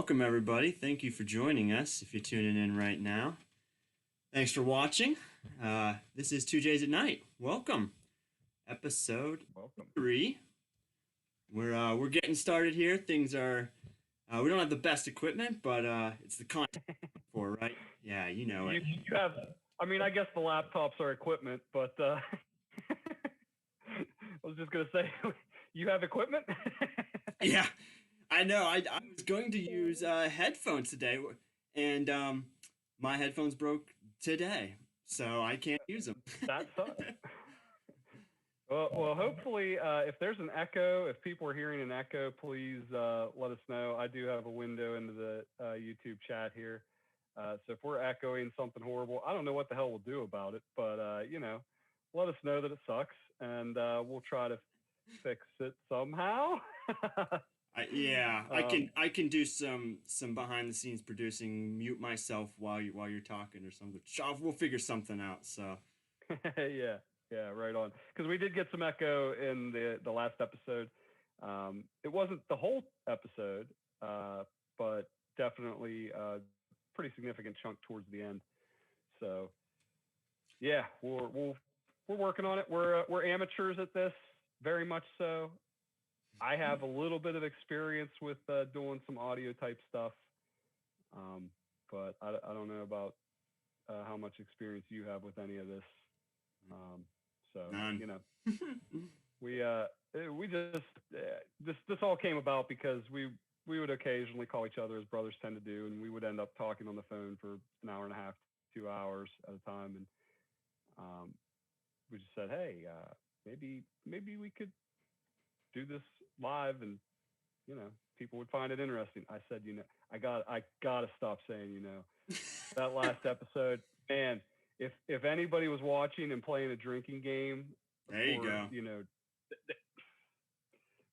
Welcome, everybody. Thank you for joining us if you're tuning in right now. Thanks for watching. This is 2J's at Night. Welcome. Episode 3. We're getting started here. Things are, we don't have the best equipment, but it's the content for, right? Yeah, you know it. You have, I mean, I guess the laptops are equipment, but I was just going to say, you have equipment? Yeah, I know. I was going to use headphones today, and my headphones broke today, so I can't use them. That sucks. Well, hopefully, if there's an echo, if people are hearing an echo, please let us know. I do have a window into the YouTube chat here. So if we're echoing something horrible, I don't know what the hell we'll do about it, but, you know, let us know that it sucks, and we'll try to fix it somehow. I can do some behind the scenes producing, mute myself while you're talking or something. We'll figure something out. So yeah, right on. Because we did get some echo in the last episode. It wasn't the whole episode, but definitely a pretty significant chunk towards the end. So yeah, we're working on it. We're amateurs at this, very much so. I have a little bit of experience with doing some audio type stuff, but I don't know about how much experience you have with any of this. So None. You know, we just this all came about because we would occasionally call each other, as brothers tend to do, and we would end up talking on the phone for an hour and a half, 2 hours at a time, and we just said, hey, maybe we could do this live, and you know, people would find it interesting. I said, you know, I gotta stop saying, you know, that last episode, man. If anybody was watching and playing a drinking game, there you go. You know,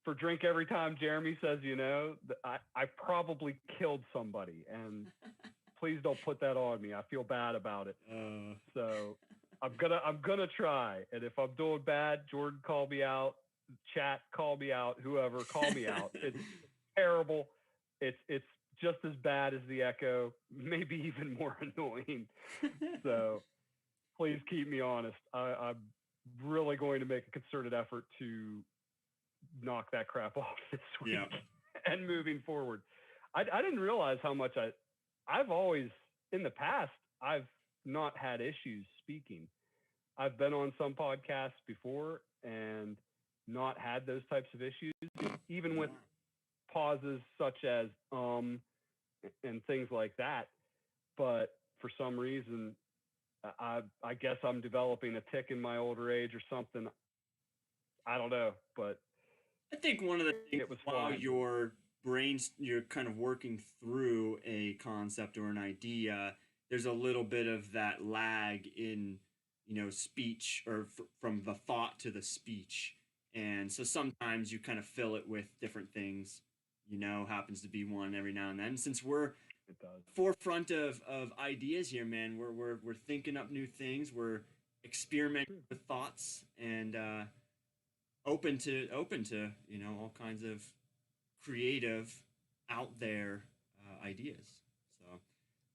for drink every time Jeremy says, you know, I probably killed somebody, and please don't put that on me. I feel bad about it. So I'm gonna try, and if I'm doing bad, Jordan, call me out. Chat, call me out. Whoever, call me out. It's terrible. It's just as bad as the echo, maybe even more annoying. So please keep me honest. I'm really going to make a concerted effort to knock that crap off this week. Yeah. And moving forward. I didn't realize how much I've always, in the past, I've not had issues speaking. I've been on some podcasts before and not had those types of issues, even with pauses such as and things like that. But for some reason, I guess I'm developing a tick in my older age or something. I don't know, but I think one of the things while you're kind of working through a concept or an idea, there's a little bit of that lag in, you know, speech, or from the thought to the speech. And so sometimes you kind of fill it with different things, you know, happens to be one every now and then. Since we're forefront of ideas here, man, we're thinking up new things. We're experimenting with thoughts, and open to, you know, all kinds of creative, out there ideas. So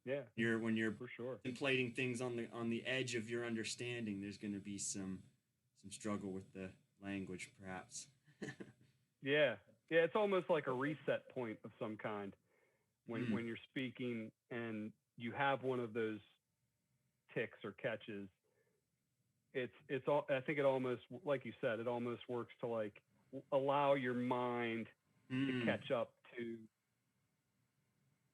yeah, when you're for sure contemplating things on the edge of your understanding, there's going to be some struggle with the language, perhaps. yeah, it's almost like a reset point of some kind when you're speaking and you have one of those ticks or catches. It's all, I think it almost, like you said, it almost works to like allow your mind to catch up to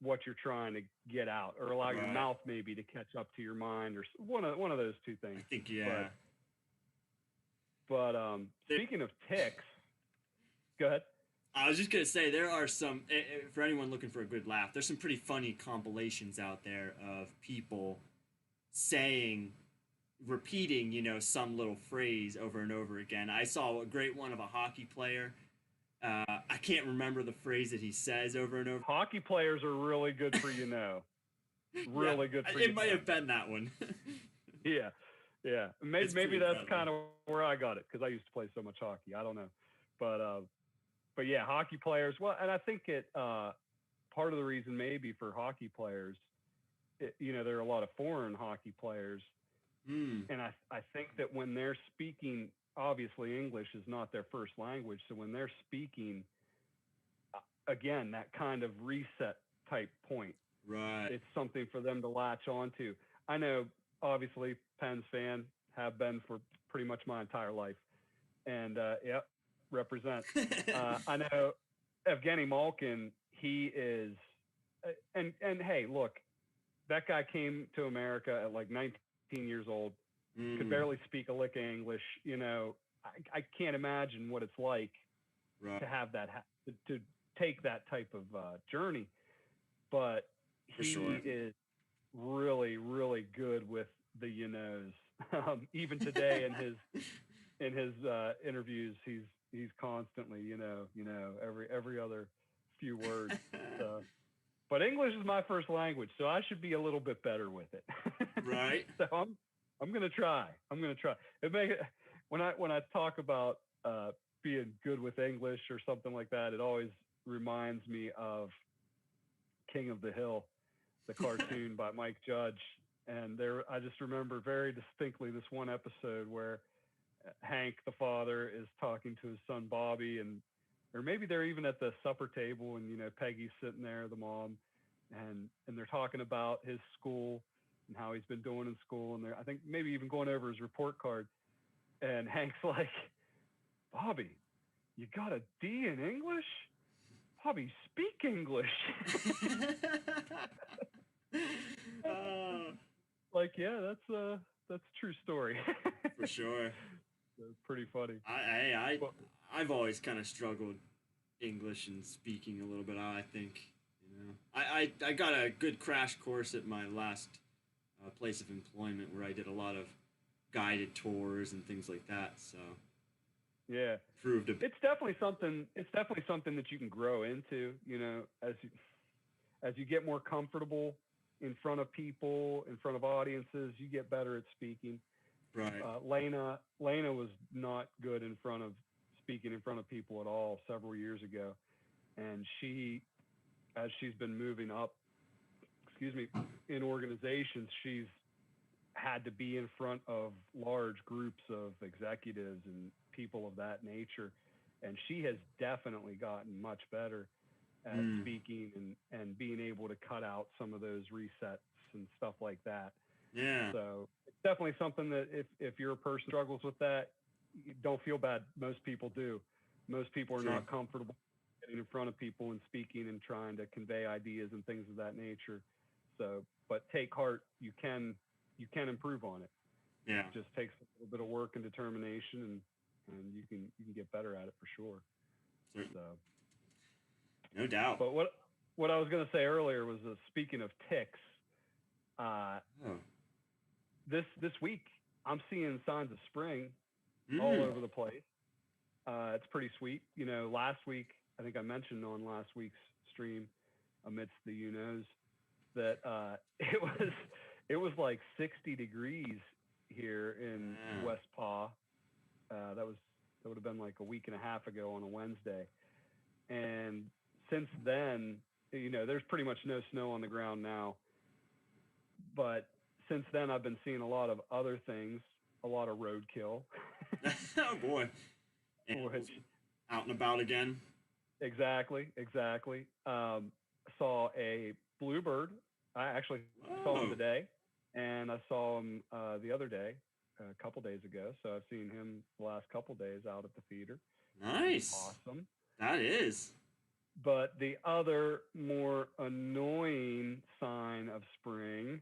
what you're trying to get out, or allow your mouth maybe to catch up to your mind, or one of those two things. I think, yeah. But speaking of ticks, go ahead. I was just going to say, there are some, for anyone looking for a good laugh, there's some pretty funny compilations out there of people repeating, you know, some little phrase over and over again. I saw a great one of a hockey player. I can't remember the phrase that he says over and over. Hockey players are really good for, you know, really good for you. It might have been that one. Yeah. Maybe that's kind of where I got it, because I used to play so much hockey. I don't know, but yeah, hockey players. Well, and I think part of the reason maybe for hockey players, there are a lot of foreign hockey players, and I think that when they're speaking, obviously English is not their first language, so when they're speaking, again, that kind of reset type point, Right. it's something for them to latch onto. I know, obviously, Pens fan, have been for pretty much my entire life, and yep, represent. I know Evgeny Malkin. He is, and hey, look, that guy came to America at like 19 years old, could barely speak a lick of English. I can't imagine what it's like to have that, to take that type of journey. But he is really, really good with the even today in his interviews, he's constantly every other few words. But English is my first language, so I should be a little bit better with it. Right. So I'm gonna try. When I talk about being good with English or something like that, it always reminds me of King of the Hill, the cartoon by Mike Judge. And I just remember very distinctly this one episode where Hank, the father, is talking to his son Bobby, or maybe they're even at the supper table, and Peggy's sitting there, the mom, and they're talking about his school and how he's been doing in school, and I think maybe even going over his report card. And Hank's like, "Bobby, you got a D in English? Bobby, speak English." Like, yeah, that's a true story. For sure. It's pretty funny. I've always kind of struggled English and speaking a little bit. I think I got a good crash course at my last place of employment, where I did a lot of guided tours and things like that. So yeah, it's definitely something. It's definitely something that you can grow into. As you get more comfortable in front of people, in front of audiences, you get better at speaking. Right. Lena was not good speaking in front of people at all several years ago, and as she's been moving up, in organizations, she's had to be in front of large groups of executives and people of that nature, and she has definitely gotten much better at speaking and being able to cut out some of those resets and stuff like that. Yeah. So it's definitely something that if you're a person who struggles with that, don't feel bad. Most people do. Most people are not comfortable getting in front of people and speaking and trying to convey ideas and things of that nature. So, but take heart. You can improve on it. Yeah. It just takes a little bit of work and determination, and you can get better at it for sure. Certainly. So. No doubt. But what I was going to say earlier was, speaking of ticks, this week I'm seeing signs of spring all over the place. It's pretty sweet. Last week, I think I mentioned on last week's stream, amidst the that it was like 60 degrees here in West Paw. That would have been like a week and a half ago on a Wednesday, and since then, there's pretty much no snow on the ground now. But since then, I've been seeing a lot of other things, a lot of roadkill. Oh, boy. Out and about again. Exactly. Saw a bluebird. I actually saw him today, and I saw him the other day, a couple days ago. So I've seen him the last couple days out at the feeder. Nice. Awesome. That is. But the other more annoying sign of spring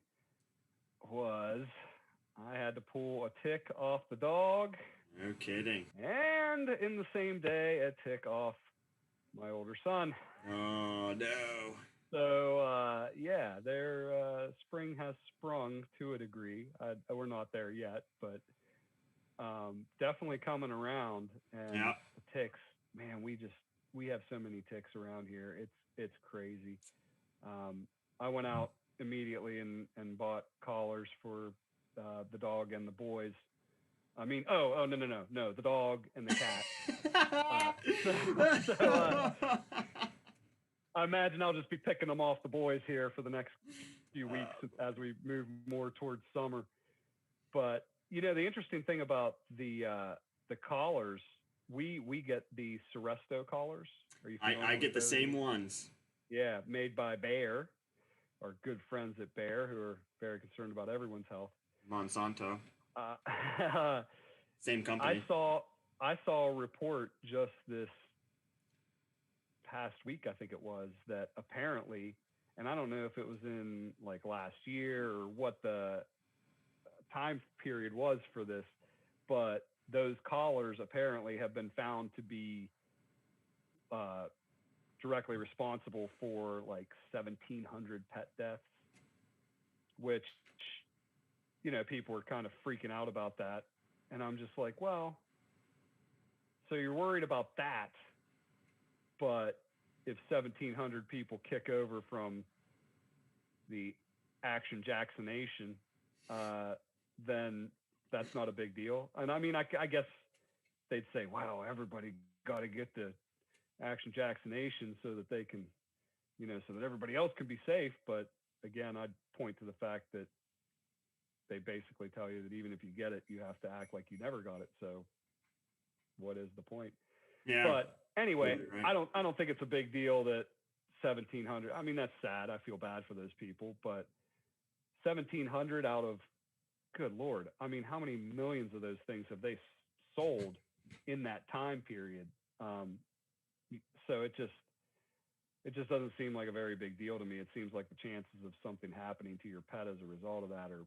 was I had to pull a tick off the dog. No kidding. And in the same day, a tick off my older son. Oh, no. So, their spring has sprung to a degree. We're not there yet, but definitely coming around. And the ticks, man, we have so many ticks around here. It's crazy. I went out immediately and bought collars for the dog and the boys. I mean, no, the dog and the cat. I imagine I'll just be picking them off the boys here for the next few weeks as we move more towards summer. But the interesting thing about the collars, we get the Seresto collars. Are you familiar I with get the those? same ones. Yeah, made by Bayer, our good friends at Bayer, who are very concerned about everyone's health. Monsanto. Uh, Same company. I saw a report just this past week, I think it was, that apparently, and I don't know if it was in like last year or what the time period was for this, but those collars apparently have been found to be directly responsible for like 1,700 pet deaths, which, people were kind of freaking out about that. And I'm just like, well, so you're worried about that, but if 1,700 people kick over from the action Jacksonation, then that's not a big deal. And I mean, I guess they'd say, wow, everybody got to get the action Jacksonation so that they can, so that everybody else can be safe. But again, I'd point to the fact that they basically tell you that even if you get it, you have to act like you never got it. So what is the point? Yeah. But anyway, right. I don't think it's a big deal that 1,700. I mean, that's sad. I feel bad for those people, but 1,700 out of, good Lord. I mean, how many millions of those things have they sold in that time period? So it just doesn't seem like a very big deal to me. It seems like the chances of something happening to your pet as a result of that are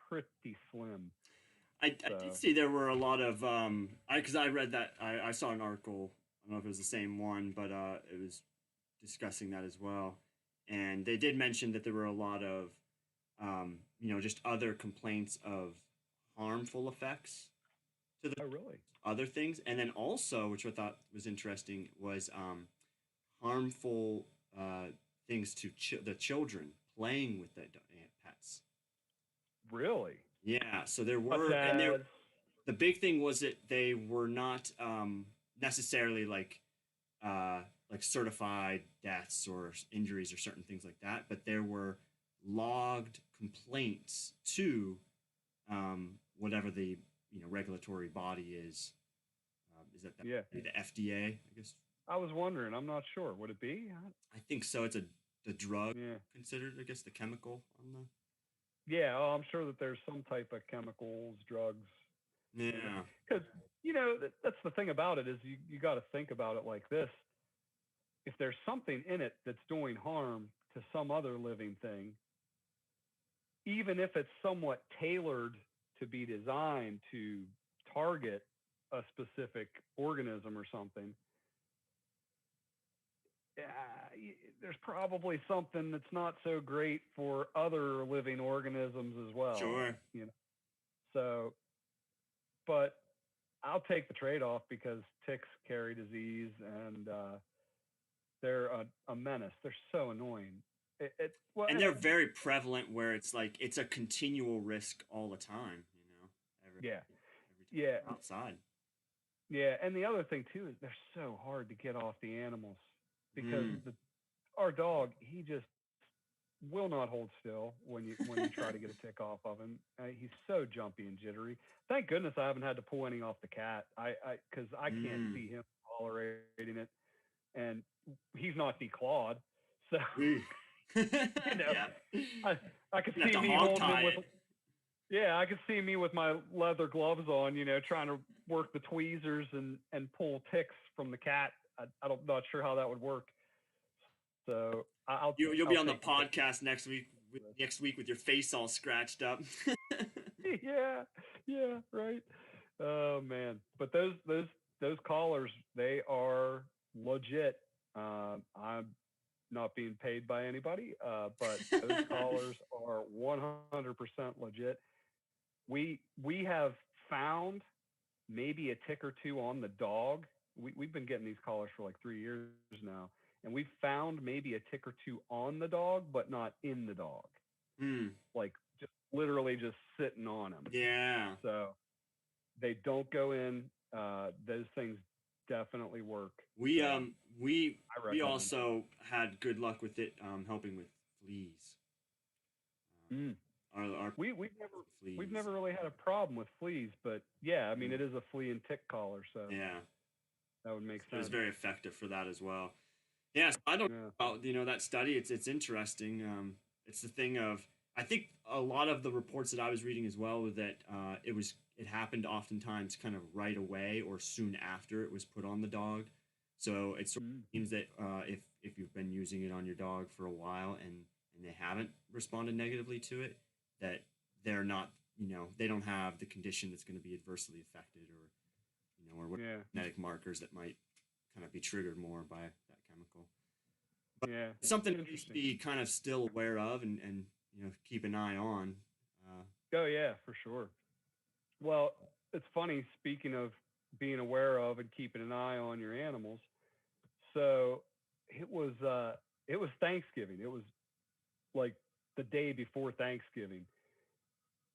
pretty slim. I did see there were a lot of because I read that I saw an article. I don't know if it was the same one, but it was discussing that as well. And they did mention that there were a lot of just other complaints of harmful effects to the other things, and then also, which I thought was interesting, was harmful things to the children playing with the pets. Really? Yeah. So there were, and there. The big thing was that they were not necessarily like certified deaths or injuries or certain things like that, but there were logged complaints to whatever the regulatory body is. Is that the FDA? I guess. I was wondering. I'm not sure. Would it be? I think so. It's the drug considered. I guess the chemical on the. Yeah, I'm sure that there's some type of chemicals, drugs. Yeah. Because that's the thing about it is you got to think about it like this. If there's something in it that's doing harm to some other living thing, even if it's somewhat tailored to be designed to target a specific organism or something, there's probably something that's not so great for other living organisms as well. Sure. So, but I'll take the trade-off because ticks carry disease and they're a menace. They're so annoying. And they're very prevalent where it's like it's a continual risk all the time, every time outside. Yeah, and the other thing too is they're so hard to get off the animals because our dog, he just will not hold still when you try to get a tick off of him. He's so jumpy and jittery. Thank goodness I haven't had to pull any off the cat. Because I can't see him tolerating it, and he's not declawed, so I could see me holding him with. Yeah, I could see me with my leather gloves on, trying to work the tweezers and pull ticks from the cat. I'm not sure how that would work. So you'll be on the podcast next week with your face all scratched up. yeah, right. Oh man, but those collars, they are legit. I'm not being paid by anybody, but those collars are 100% legit. We have found maybe a tick or two on the dog. We've been getting these collars for like 3 years now, and we've found maybe a tick or two on the dog, but not in the dog. Like just literally just sitting on him. Yeah. So they don't go in. Those things definitely work. We So we I we recommend. also had good luck with it helping with fleas. Mm. Our We've fleas. never really had a problem with fleas, but yeah, I mean Mm, it is a flea and tick collar, so yeah, that would make it was sense. very effective for that as well. Yes, I don't Yeah. know about that study. It's interesting. It's the thing of I think a lot of the reports that I was reading as well were that it happened oftentimes kind of right away or soon after it was put on the dog. So it sort Mm. of means that if you've been using it on your dog for a while and they haven't responded negatively to it, that they're not they don't have the condition that's going to be adversely affected or what Yeah. genetic markers that might kind of be triggered more by that chemical. Yeah. It's something to at least Interesting. be kind of still aware of and keep an eye on. Uh, Oh yeah, for sure. Well, it's funny speaking of being aware of and keeping an eye on your animals. So it was Thanksgiving. It was like the day before Thanksgiving.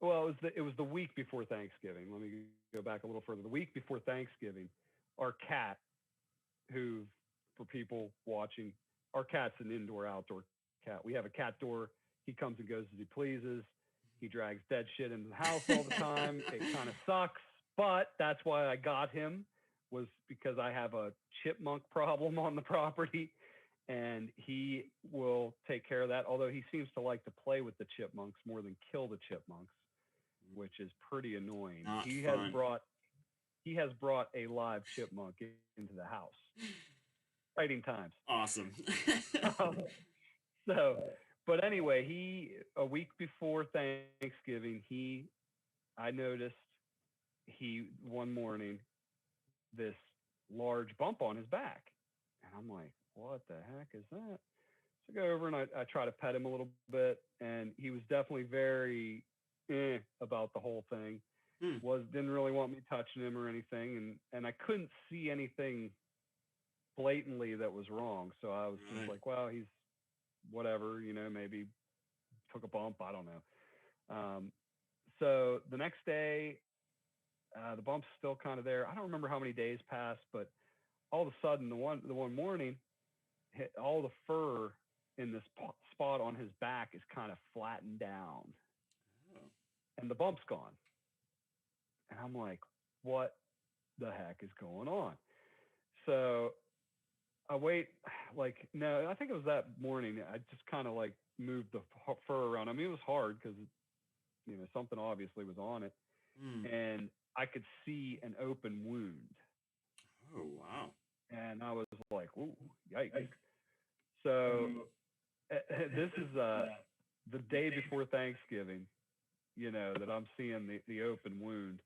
Well, it was the week before Thanksgiving. Let me go back a little further. The week before Thanksgiving, our cat, who for people watching, our cat's an indoor outdoor cat. We have a cat door. He comes and goes as he pleases. He drags dead shit into the house all the time. It kind of sucks, but that's why I got him, was because I have a chipmunk problem on the property, and he will take care of that. Although he seems to like to play with the chipmunks more than kill the chipmunks, which is pretty annoying. Not fun. He has brought a live chipmunk into the house. Exciting times. Awesome. So, but anyway, a week before Thanksgiving, I noticed one morning this large bump on his back, and I'm like, what the heck is that? So I go over and I try to pet him a little bit, and he was definitely very about the whole thing. Hmm. Didn't really want me touching him or anything, and I couldn't see anything blatantly that was wrong. So I was just Right. like, well, he's whatever, maybe took a bump. I don't know. So the next day, the bump's still kind of there. I don't remember how many days passed, but all of a sudden, the one morning, all the fur in this spot on his back is kind of flattened down, Oh. and the bump's gone. And I'm like, what the heck is going on? So I wait, like, no, I think it was that morning. I just kind of like moved the fur around. I mean, it was hard because, something obviously was on it. Hmm. And I could see an open wound. Oh wow. And I was like, ooh, yikes. So this is the day before Thanksgiving, that I'm seeing the open wound.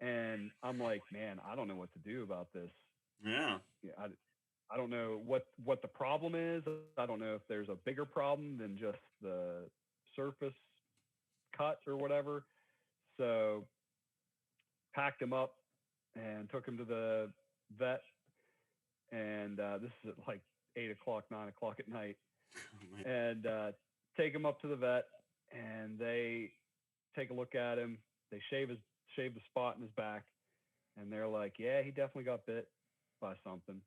And I'm like, man, I don't know what to do about this. Yeah. Yeah, I don't know what the problem is. I don't know if there's a bigger problem than just the surface cut or whatever. So packed him up and took him to the vet. And this is at like 8 o'clock, 9 o'clock at night. Oh, And take him up to the vet, and they take a look at him. They shave the spot in his back, and they're like, yeah, he definitely got bit by something.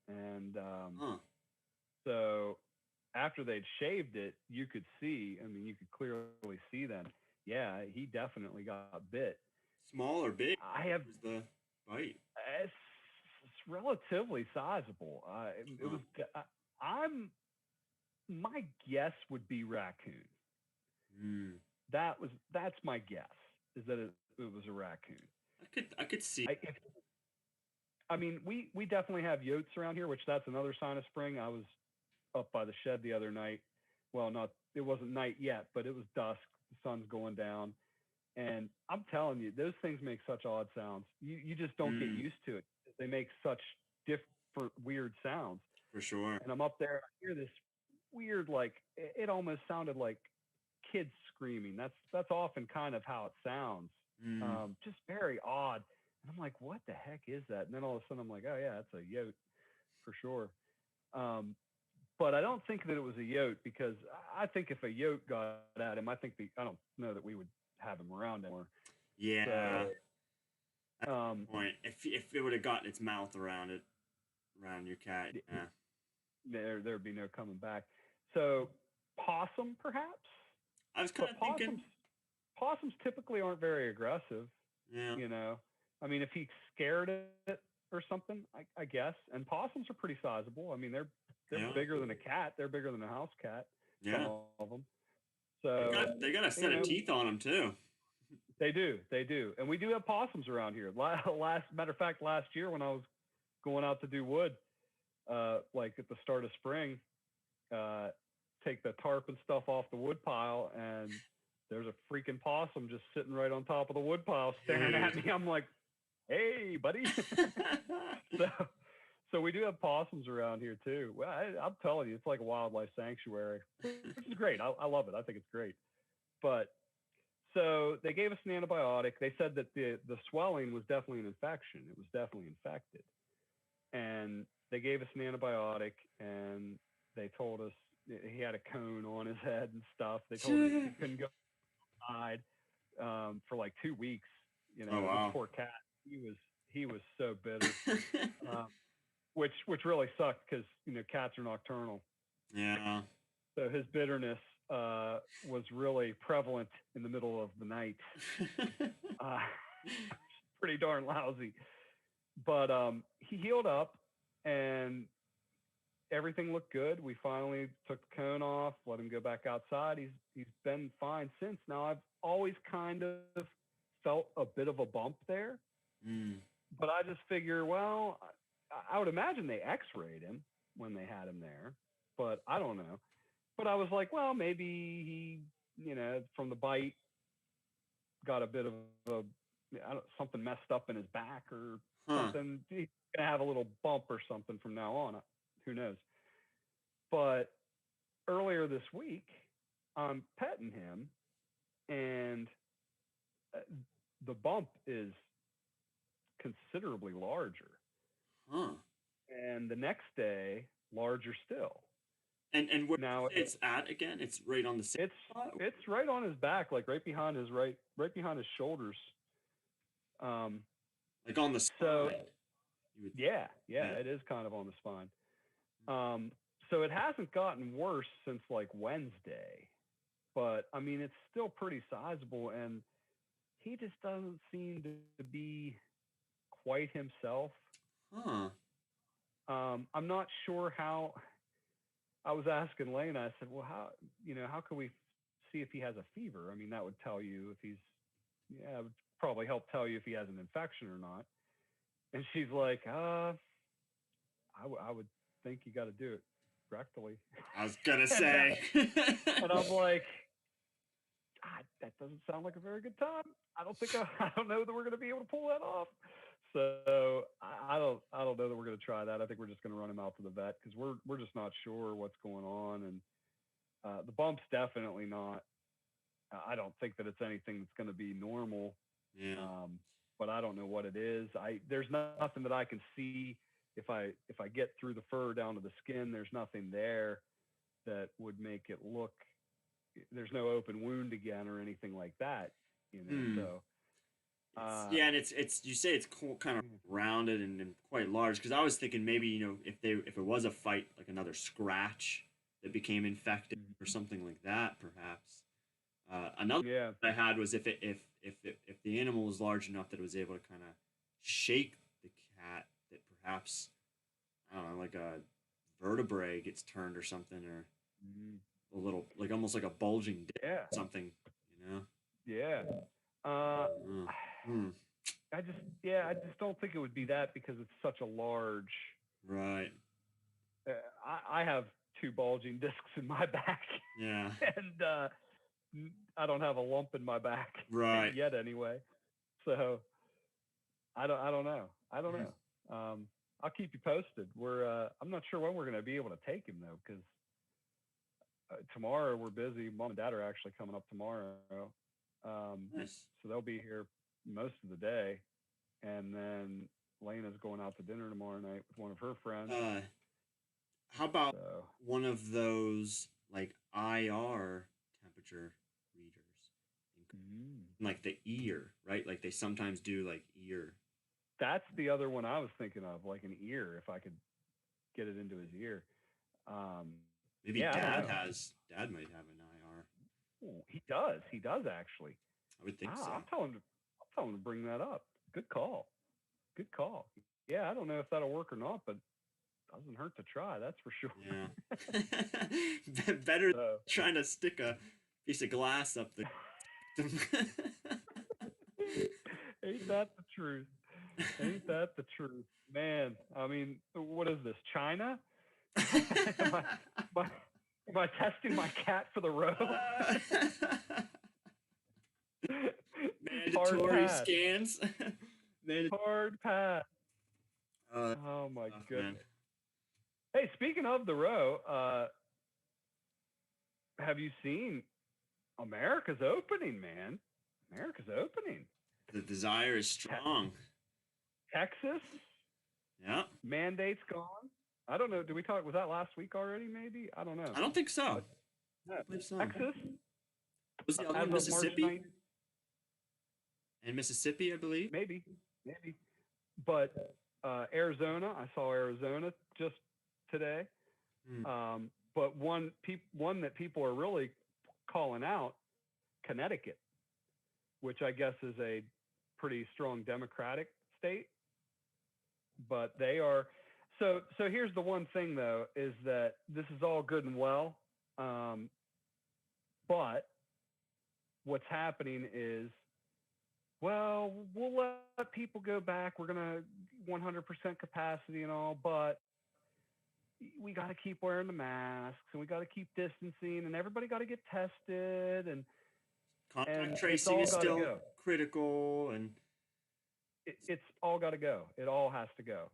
And huh. so after they'd shaved it, you could clearly see then, yeah, he definitely got bit. Small or big? Was the bite? It's relatively sizable. It was. My guess would be raccoon. Hmm. That's my guess, is that it was a raccoon. I could see. I mean, we definitely have yotes around here, which that's another sign of spring. I was up by the shed the other night. Well, it wasn't night yet, but it was dusk. The sun's going down. And I'm telling you, those things make such odd sounds. You just don't get used to it. They make such different, weird sounds. For sure. And I'm up there, I hear this weird, like, it almost sounded like kids screaming. That's often kind of how it sounds. Just very odd. And I'm like, what the heck is that? And then all of a sudden I'm like, oh yeah, that's a yote for sure. But I don't think that it was a yote, because I think if a yote got at him, I don't know that we would have him around anymore. Yeah. So, point. If it would have gotten its mouth around it, around your cat. Yeah. There'd be no coming back. So possum, perhaps. I was kind of thinking. Possums typically aren't very aggressive. Yeah. You know, I mean, if he scared it or something, I guess. And possums are pretty sizable. I mean, they're bigger than a cat. They're bigger than a house cat. Yeah. Some of them. So they got a set of teeth on them too. They do, and we do have possums around here. Matter of fact, last year when I was going out to do wood, like at the start of spring, take the tarp and stuff off the wood pile, and there's a freaking possum just sitting right on top of the wood pile staring at me. I'm like, hey, buddy. So we do have possums around here too. Well, I'm telling you, it's like a wildlife sanctuary, which is great. I love it. I think it's great. But so they gave us an antibiotic. They said that the swelling was definitely an infection. It was definitely infected. And they gave us an antibiotic, and they told us he had a cone on his head and stuff. They told us he couldn't go outside for like 2 weeks. You know, this poor cat. He was so bitter, which really sucked because cats are nocturnal. Yeah. So his bitterness was really prevalent in the middle of the night. Pretty darn lousy. But he healed up, and everything looked good. We finally took the cone off, let him go back outside. He's been fine since. Now, I've always kind of felt a bit of a bump there. But I just figure, well, I would imagine they x-rayed him when they had him there, but I don't know. But I was like, well, maybe he, from the bite, got a bit of something messed up in his back or something. He's going to have a little bump or something from now on. Who knows? But earlier this week, I'm petting him, and the bump is considerably larger. And the next day, larger still. And where now it's at again? It's right on the same spot? It's right on his back, like right behind his shoulders. Like on the spine. So, yeah, it is kind of on the spine. So it hasn't gotten worse since like Wednesday, but I mean it's still pretty sizable, and he just doesn't seem to be quite himself. I'm not sure how. I was asking Lane. I said, "Well, how can we see if he has a fever? I mean, that would tell you if he's, it would probably help tell you if he has an infection or not." And she's like, I would think you got to do it rectally." I was gonna say. And I'm like, God, that doesn't sound like a very good time. I don't know that we're going to be able to pull that off. So I don't know that we're going to try that. I think we're just going to run him out to the vet because we're just not sure what's going on. And the bump's definitely not. I don't think that it's anything that's going to be normal. Yeah. But I don't know what it is. There's nothing that I can see. If I get through the fur down to the skin, there's nothing there that would make it look. There's no open wound again or anything like that. So. And it's you say it's kind of rounded and quite large, because I was thinking maybe if it was a fight, like another scratch that became infected or something like that, perhaps. Another I had was if the animal was large enough that it was able to kind of shake the cat, that perhaps, I don't know, like a vertebrae gets turned or something, or a little, like almost like a bulging disc or something, Yeah. I just don't think it would be that, because it's such a large. Right. I have 2 bulging discs in my back. Yeah. And I don't have a lump in my back. Right. Yet anyway. So I don't know. I'll keep you posted. I'm not sure when we're going to be able to take him though, because tomorrow we're busy. Mom and Dad are actually coming up tomorrow. Nice. So they'll be here most of the day, and then Lena's going out to dinner tomorrow night with one of her friends. How about one of those like IR temperature readers, like the ear, right? Like they sometimes do like ear. That's the other one I was thinking of, like an ear. If I could get it into his ear. Maybe yeah, Dad might have an IR. Ooh, he does actually. I would think so. I'll tell him to bring that up. Good call. Yeah, I don't know if that'll work or not, but doesn't hurt to try. That's for sure. Yeah. Better trying to stick a piece of glass up the. Ain't that the truth? Ain't that the truth, man? I mean, what is this? China? am I testing my cat for the row? Mandatory scans. Hard pass. Oh my goodness. Man. Hey, speaking of the row, have you seen America's opening, man? America's opening. The desire is strong. Texas? Yeah. Mandate's gone. I don't know. Did we talk? Was that last week already? Maybe. I don't know. I don't think so. Texas. Was the other one Mississippi? And Mississippi, I believe. Maybe. But Arizona. I saw Arizona just today. But one that people are really calling out, Connecticut, which I guess is a pretty strong Democratic state. But they are. So here's the one thing, though, is that this is all good and well. But what's happening is, well, we'll let people go back. We're going to 100% capacity and all, but we got to keep wearing the masks and we got to keep distancing and everybody got to get tested. And contact tracing is still critical. And it's all got to go. It all has to go.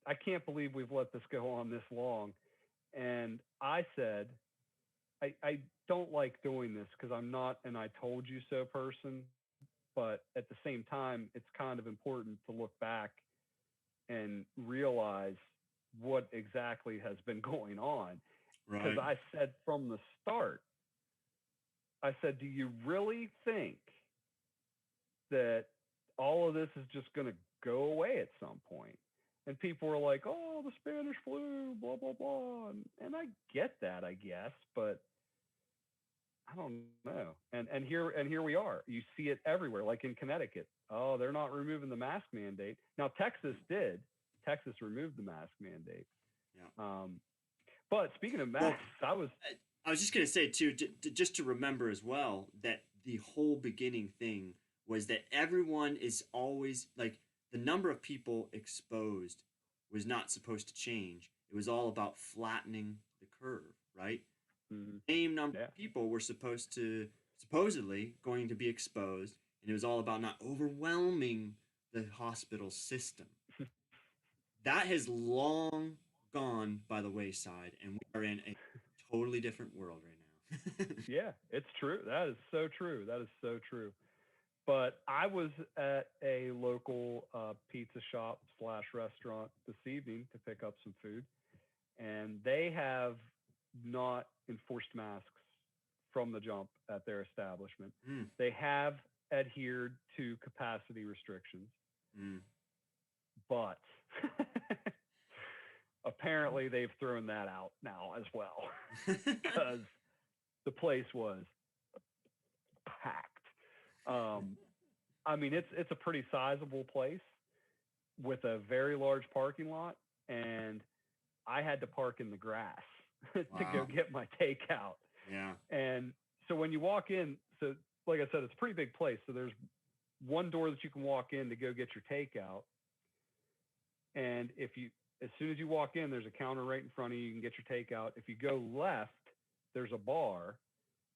I can't believe we've let this go on this long. And I said, I don't like doing this because I'm not an I told you so person, but at the same time, it's kind of important to look back and realize what exactly has been going on. Because I said from the start, I said, do you really think that all of this is just going to go away at some point? And people were like, oh, the Spanish flu, blah, blah, blah. And I get that, I guess, but I don't know. And here we are. You see it everywhere, like in Connecticut. Oh, they're not removing the mask mandate. Now, Texas did. Texas removed the mask mandate. Yeah. But speaking of masks, I was just going to say, too, just to remember as well, that the whole beginning thing was that everyone is always, like, the number of people exposed was not supposed to change. It was all about flattening the curve, right? Mm-hmm. Same number of people were supposedly going to be exposed, and it was all about not overwhelming the hospital system. That has long gone by the wayside, and we are in a totally different world right now. Yeah, it's true. That is so true. But I was at a local pizza shop / restaurant this evening to pick up some food, and they have not enforced masks from the jump at their establishment. They have adhered to capacity restrictions, but apparently they've thrown that out now as well because the place was packed. I mean, it's a pretty sizable place with a very large parking lot, and I had to park in the grass to go get my takeout. Yeah. And so when you walk in, so like I said, it's a pretty big place. So there's one door that you can walk in to go get your takeout. And as soon as you walk in, there's a counter right in front of you. You can get your takeout. If you go left, there's a bar,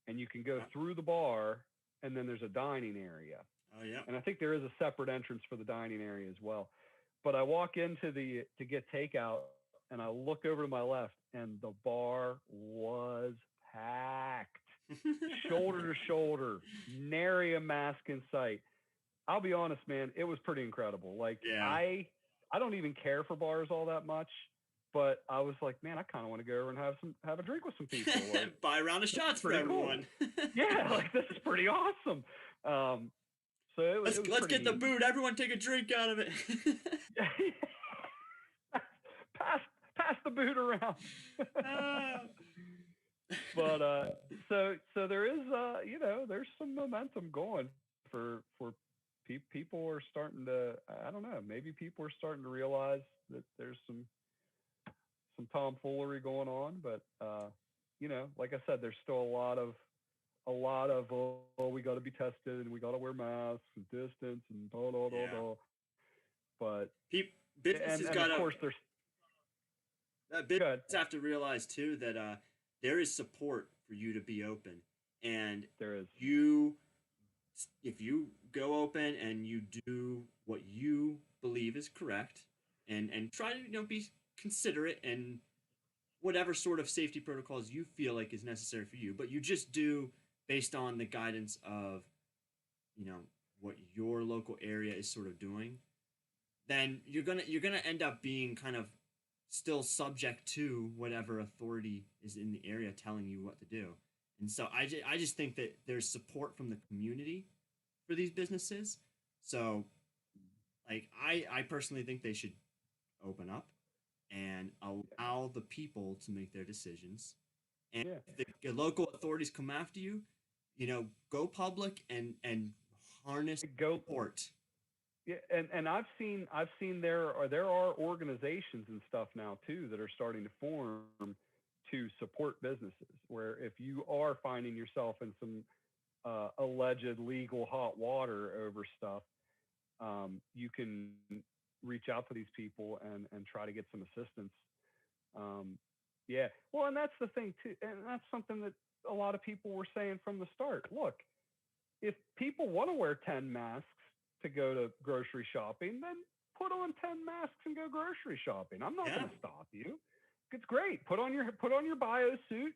and you can go through the bar, and then there's a dining area. Oh, yeah. And I think there is a separate entrance for the dining area as well. But I walk into to get takeout, and I look over to my left, and the bar was packed, shoulder to shoulder, nary a mask in sight. I'll be honest, man, it was pretty incredible. Like, I don't even care for bars all that much, but I was like, man, I kind of want to go over and have a drink with some people. Like, buy a round of shots for everyone. Cool. Yeah, like, this is pretty awesome. So let's get the boot. Everyone take a drink out of it. pass the boot around. Ah. But so there is there's some momentum going for people are starting to, I don't know, maybe people are starting to realize that there's some tomfoolery going on, but like I said, there's still a lot of we got to be tested and we got to wear masks and distance and blah blah blah blah. But Businesses and got of course there's businesses have to realize too that there is support for you to be open, and there is if you go open and you do what you believe is correct, and try to be considerate and whatever sort of safety protocols you feel like is necessary for you, but you just do based on the guidance of what your local area is sort of doing, then you're gonna end up being kind of still subject to whatever authority is in the area telling you what to do. And so I just think that there's support from the community for these businesses. So like I personally think they should open up and allow the people to make their decisions. And if the local authorities come after you, go public and harness support. Yeah, and I've seen there are organizations and stuff now too that are starting to form to support businesses, where if you are finding yourself in some alleged legal hot water over stuff, you can reach out to these people and try to get some assistance. Well, and that's the thing too, and that's something that a lot of people were saying from the start. Look, if people want to wear 10 masks to go to grocery shopping, then put on 10 masks and go grocery shopping. I'm not going to stop you. It's great. Put on your bio suit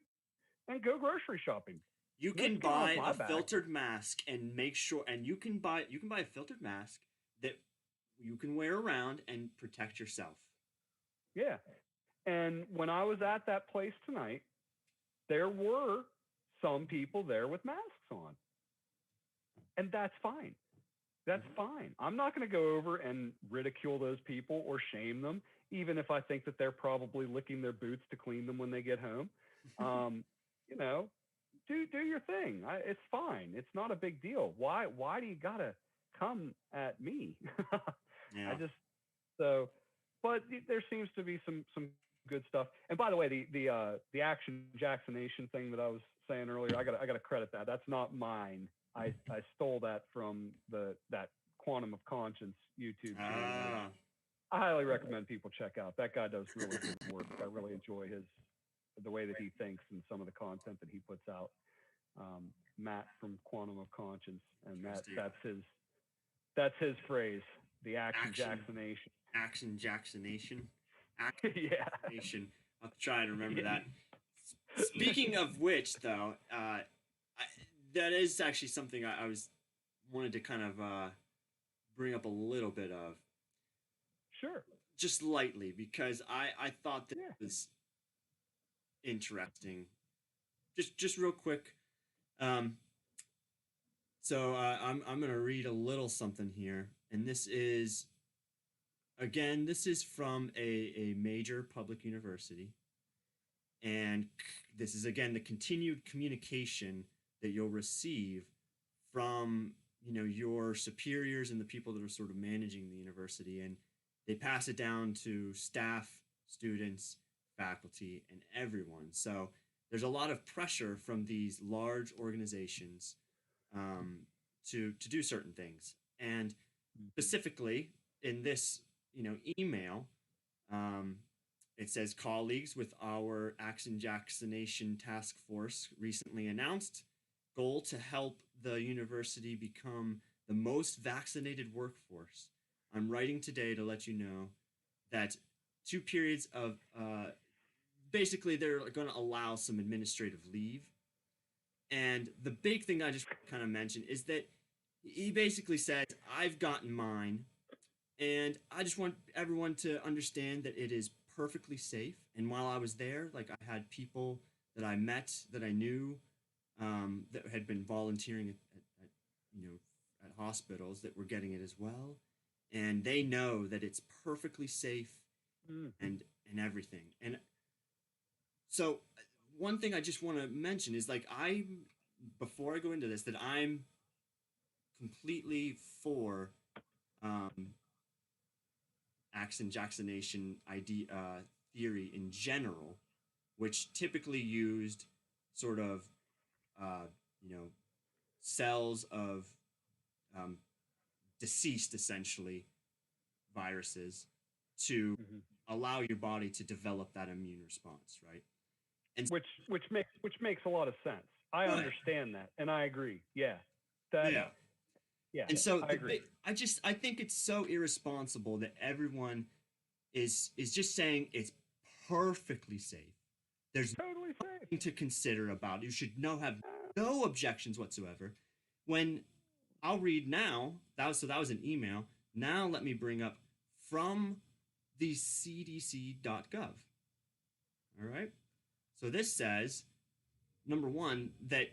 and go grocery shopping. You can buy a filtered mask and make sure, and you can buy a filtered mask that you can wear around and protect yourself. Yeah. And when I was at that place tonight, there were some people there with masks on. And that's fine. That's fine. I'm not going to go over and ridicule those people or shame them, even if I think that they're probably licking their boots to clean them when they get home. Do your thing. It's fine. It's not a big deal. Why do you got to come at me? But there seems to be some good stuff. And by the way, the action Jacksonation thing that I was saying earlier, I got to credit that. That's not mine. I stole that from that Quantum of Conscience YouTube channel. I highly recommend people check out. That guy does really good work. I really enjoy the way that he thinks and some of the content that he puts out. Matt from Quantum of Conscience, and that's his phrase. The action Jacksonation. Action Jacksonation. Yeah. I'll try to remember that. Speaking of which, though, that is actually something I wanted to kind of bring up a little bit of. Sure. Just lightly, because I thought that was interesting. Just real quick. So I'm going to read a little something here, and this is from a major public university, and this is again the continued communication that you'll receive from your superiors and the people that are sort of managing the university, and they pass it down to staff, students, faculty, and everyone. So there's a lot of pressure from these large organizations to do certain things, and specifically in this email, it says colleagues with our Action Jacksonation task force recently announced goal to help the university become the most vaccinated workforce. I'm writing today to let you know that 2 periods of basically they're going to allow some administrative leave. And the big thing I just kind of mentioned is that he basically said, I've gotten mine, and I just want everyone to understand that it is perfectly safe. And while I was there, like, I had people that I met that I knew that had been volunteering at hospitals that were getting it as well. And they know that it's perfectly safe Mm. and everything. And so one thing I just want to mention is like before I go into this, that I'm completely for um, Action Jacksonation idea theory in general, which typically used sort of uh, you know cells of um, deceased essentially viruses to Hmm. allow your body to develop that immune response, right? And Which makes a lot of sense. I right, understand that, and I agree. Yeah, that yeah. yeah, And so I agree. I think it's so irresponsible that everyone is just saying it's perfectly safe. There's Totally safe. nothing to consider about it. You should have no objections whatsoever. When I'll read now, that was an email. Now let me bring up from the cdc.gov. All right. So this says number one that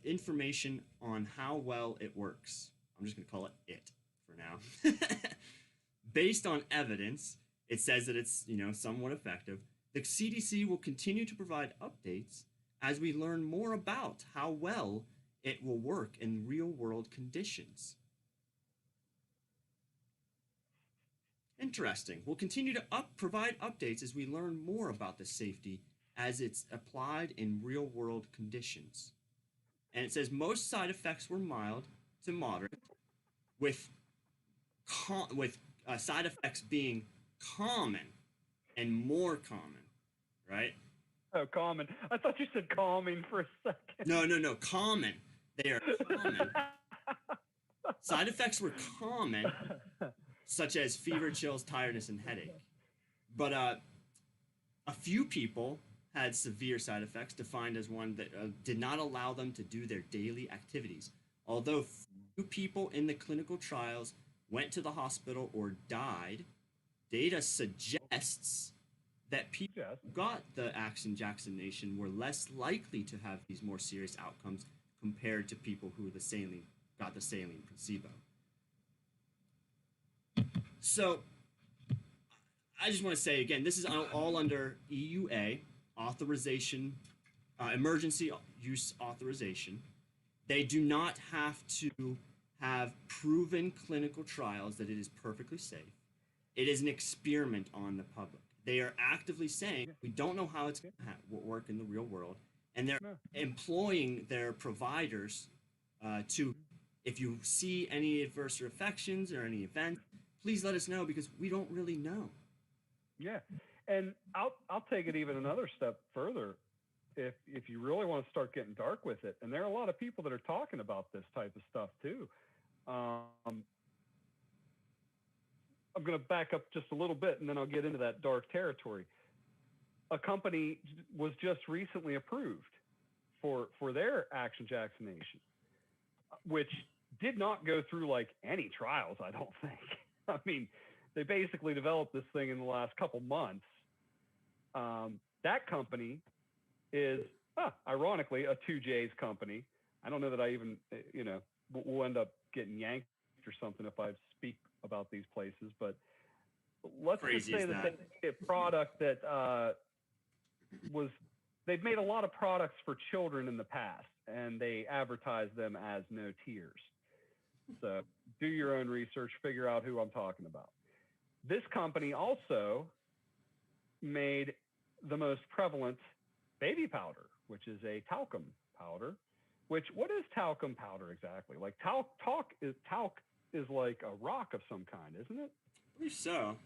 information on how well it works. I'm just going to call it for now. Based on evidence, it says that it's somewhat effective. The CDC will continue to provide updates as we learn more about how well it will work in real world conditions. Interesting. We'll continue to provide updates as we learn more about the safety as it's applied in real world conditions. And it says most side effects were mild to moderate, with side effects being common and more common, right? Oh, common. I thought you said calming for a second. No, no, no, common. They are common. Side effects were common, such as fever, chills, tiredness, and headache. But a few people had severe side effects, defined as one that did not allow them to do their daily activities. Although few people in the clinical trials went to the hospital or died, data suggests that people Yes. who got the Action Jacksonation were less likely to have these more serious outcomes compared to people who got the saline placebo. So I just want to say again, this is all under EUA authorization, emergency use authorization. They do not have to have proven clinical trials that it is perfectly safe. It is an experiment on the public. They are actively saying Yeah. we don't know how it's Yeah. going to work in the real world, and they're No. employing their providers to, if you see any adverse affections or any events, please let us know because we don't really know. Yeah. And I'll take it even another step further. If you really want to start getting dark with it, and there are a lot of people that are talking about this type of stuff too. I'm going to back up just a little bit, and then I'll get into that dark territory. A company was just recently approved for their Action Jacksonation, which did not go through like any trials, I don't think. I mean, they basically developed this thing in the last couple months. That company is, ironically, a 2J's company. I don't know that I even, we'll end up getting yanked or something if I speak about these places, but let's just Crazy say is that that? they a product that they've made a lot of products for children in the past, and they advertise them as no tears. So do your own research, figure out who I'm talking about. This company also made the most prevalent baby powder, which is a talcum powder. What is talcum powder exactly? Like talc is like a rock of some kind, isn't it? I believe so.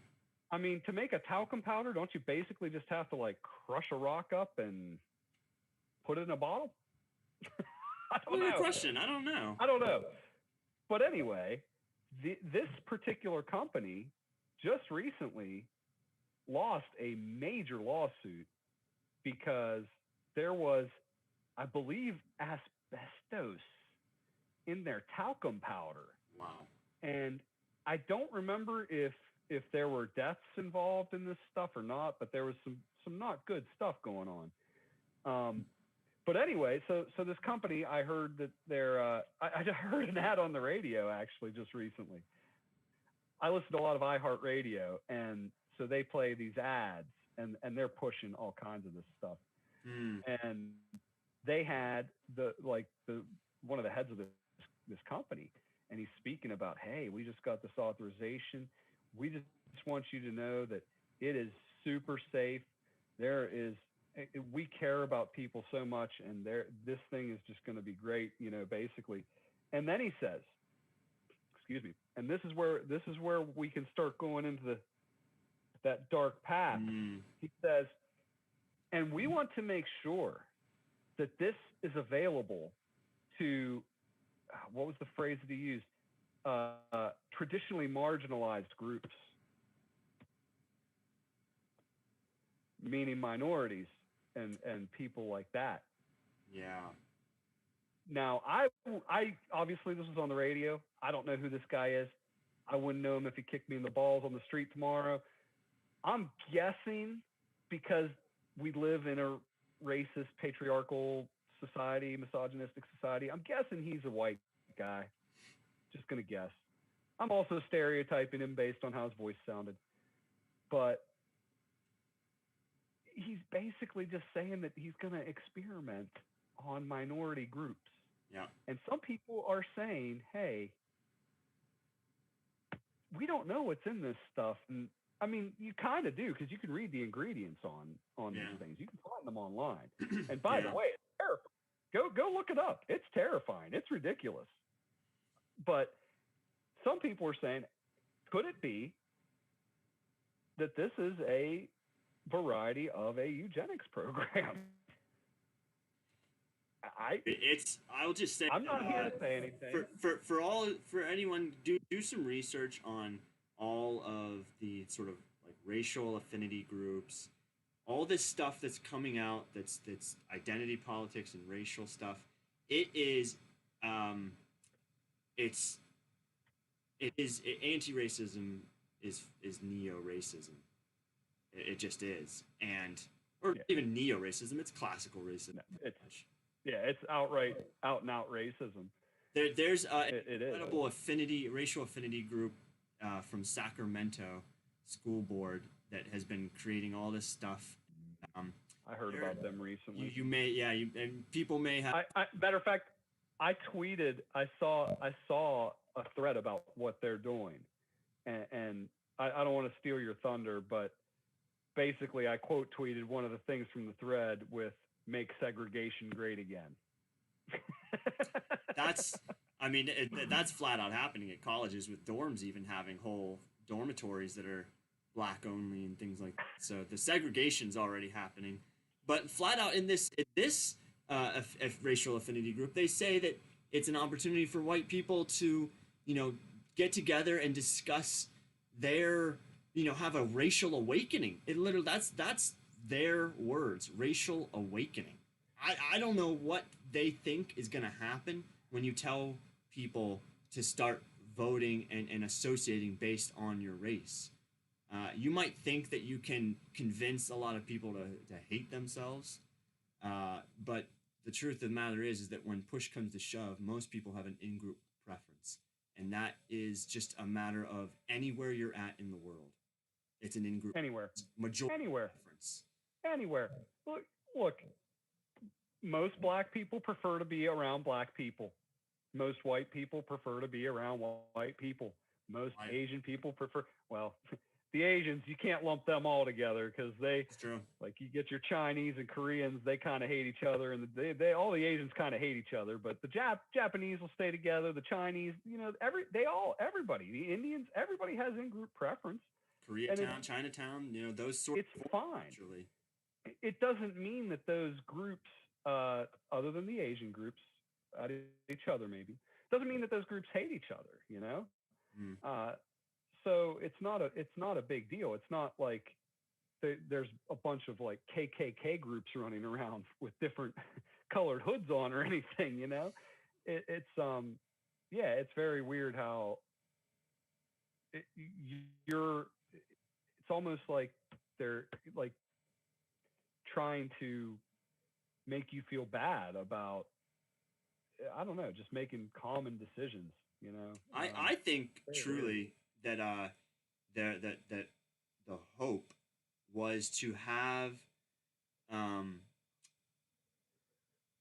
I mean, to make a talcum powder, don't you basically just have to like crush a rock up and put it in a bottle? I don't Good know. question. I don't know. I don't know. But anyway, this particular company just recently lost a major lawsuit because there was, I believe, asbestos in their talcum powder. Wow. And I don't remember if there were deaths involved in this stuff or not, but there was some not good stuff going on. But anyway, so this company, I heard that I heard an ad on the radio actually just recently. I listen to a lot of iHeartRadio, and So they play these ads, and they're pushing all kinds of this stuff. And they had the one of the heads of this company, and he's speaking about, hey, we just got this authorization. We just want you to know that it is super safe. We care about people so much, and this thing is just going to be great, basically. And then he says, excuse me, and this is where we can start going into that dark path. He says, and we want to make sure that this is available to, what was the phrase that he used? Traditionally marginalized groups, meaning minorities and people like that. Yeah. Now, I obviously, this was on the radio. I don't know who this guy is. I wouldn't know him if he kicked me in the balls on the street tomorrow. I'm guessing, because we live in a racist, patriarchal society, misogynistic society, I'm guessing he's a white guy. Just going to guess. I'm also stereotyping him based on how his voice sounded. But he's basically just saying that he's going to experiment on minority groups. Yeah. And some people are saying, hey, we don't know what's in this stuff. And I mean, you kind of do, because you can read the ingredients on these things. You can find them online. And by the way, it's terrifying. Go look it up. It's terrifying. It's ridiculous. But some people are saying, could it be that this is a variety of a eugenics program? I'll just say, I'm not here to say anything. For anyone, do some research on all of the sort of like racial affinity groups, all this stuff that's coming out, that's identity politics and racial stuff. Anti-racism is neo-racism. It just is, or even neo-racism. It's classical racism. It's outright, out and out racism. There's an incredible racial affinity group from Sacramento School Board that has been creating all this stuff. I heard about them recently. And people may have. Matter of fact, I saw a thread about what they're doing, and I don't want to steal your thunder, but basically I quote tweeted one of the things from the thread with "Make segregation great again." That's flat out happening at colleges, with dorms even having whole dormitories that are black only and things like that. So the segregation's already happening. But flat out in this racial affinity group, they say that it's an opportunity for white people to, get together and discuss their, have a racial awakening. It literally, that's their words, racial awakening. I don't know what they think is going to happen when you tell people to start voting and associating based on your race. You might think that you can convince a lot of people to hate themselves, but the truth of the matter is that when push comes to shove, most people have an in-group preference, and that is just a matter of anywhere you're at in the world. It's an in-group majority preference. Anywhere. Look. Most black people prefer to be around black people. Most white people prefer to be around white people. Most Asian people prefer, the Asians, you can't lump them all together, because it's true. Like, you get your Chinese and Koreans, they kind of hate each other, and all the Asians kind of hate each other, but the Japanese will stay together, the Chinese, everybody, the Indians, everybody has in-group preference. Koreatown, Chinatown, those sorts. It's fine. Actually. It doesn't mean that those groups, other than the Asian groups, at each other maybe, doesn't mean that those groups hate each other, So it's not a big deal. It's not like there's a bunch of like KKK groups running around with different colored hoods on or anything, It's very weird how it's almost like they're like trying to make you feel bad about, I don't know, just making common decisions, I think truly that the the hope was to have um,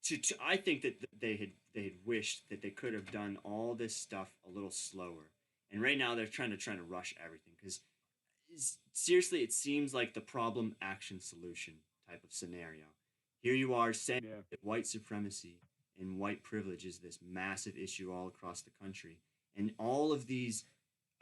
to I think that they had wished that they could have done all this stuff a little slower. And right now they're trying to rush everything because seriously, it seems like the problem action solution type of scenario. Here you are saying Yeah. that white supremacy and white privilege is this massive issue all across the country, and all of these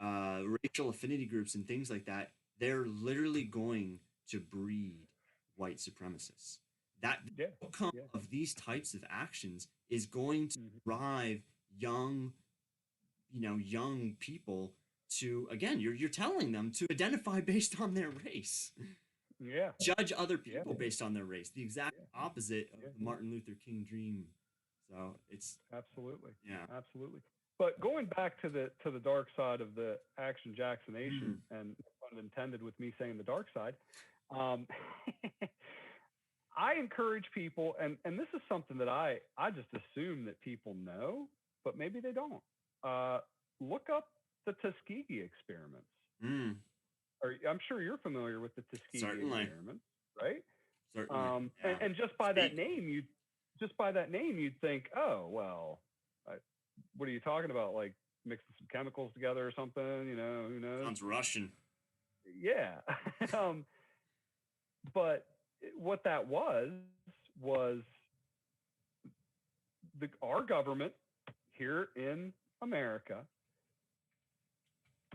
racial affinity groups and things like that, they're literally going to breed white supremacists. That Yeah. the outcome Yeah. of these types of actions is going to Mhm. drive young, young people to, again, you're telling them to identify based on their race, Yeah. judge other Yeah. people based on their race, the exact Yeah. opposite of Yeah. the Martin Luther King dream. So it's Absolutely. yeah. Absolutely. But going back to the dark side of the action Jacksonation, and no pun intended with me saying the dark side, um, I encourage people, and this is something that I just assume that people know, but maybe they don't. Look up the Tuskegee experiments. Mm, I'm sure you're familiar with the Tuskegee certainly, experiments, right? certainly, yeah. And just by that name, you'd think, oh well, what are you talking about? Like mixing some chemicals together or something? You know, who knows? Sounds Russian. Yeah. But what that was our government here in America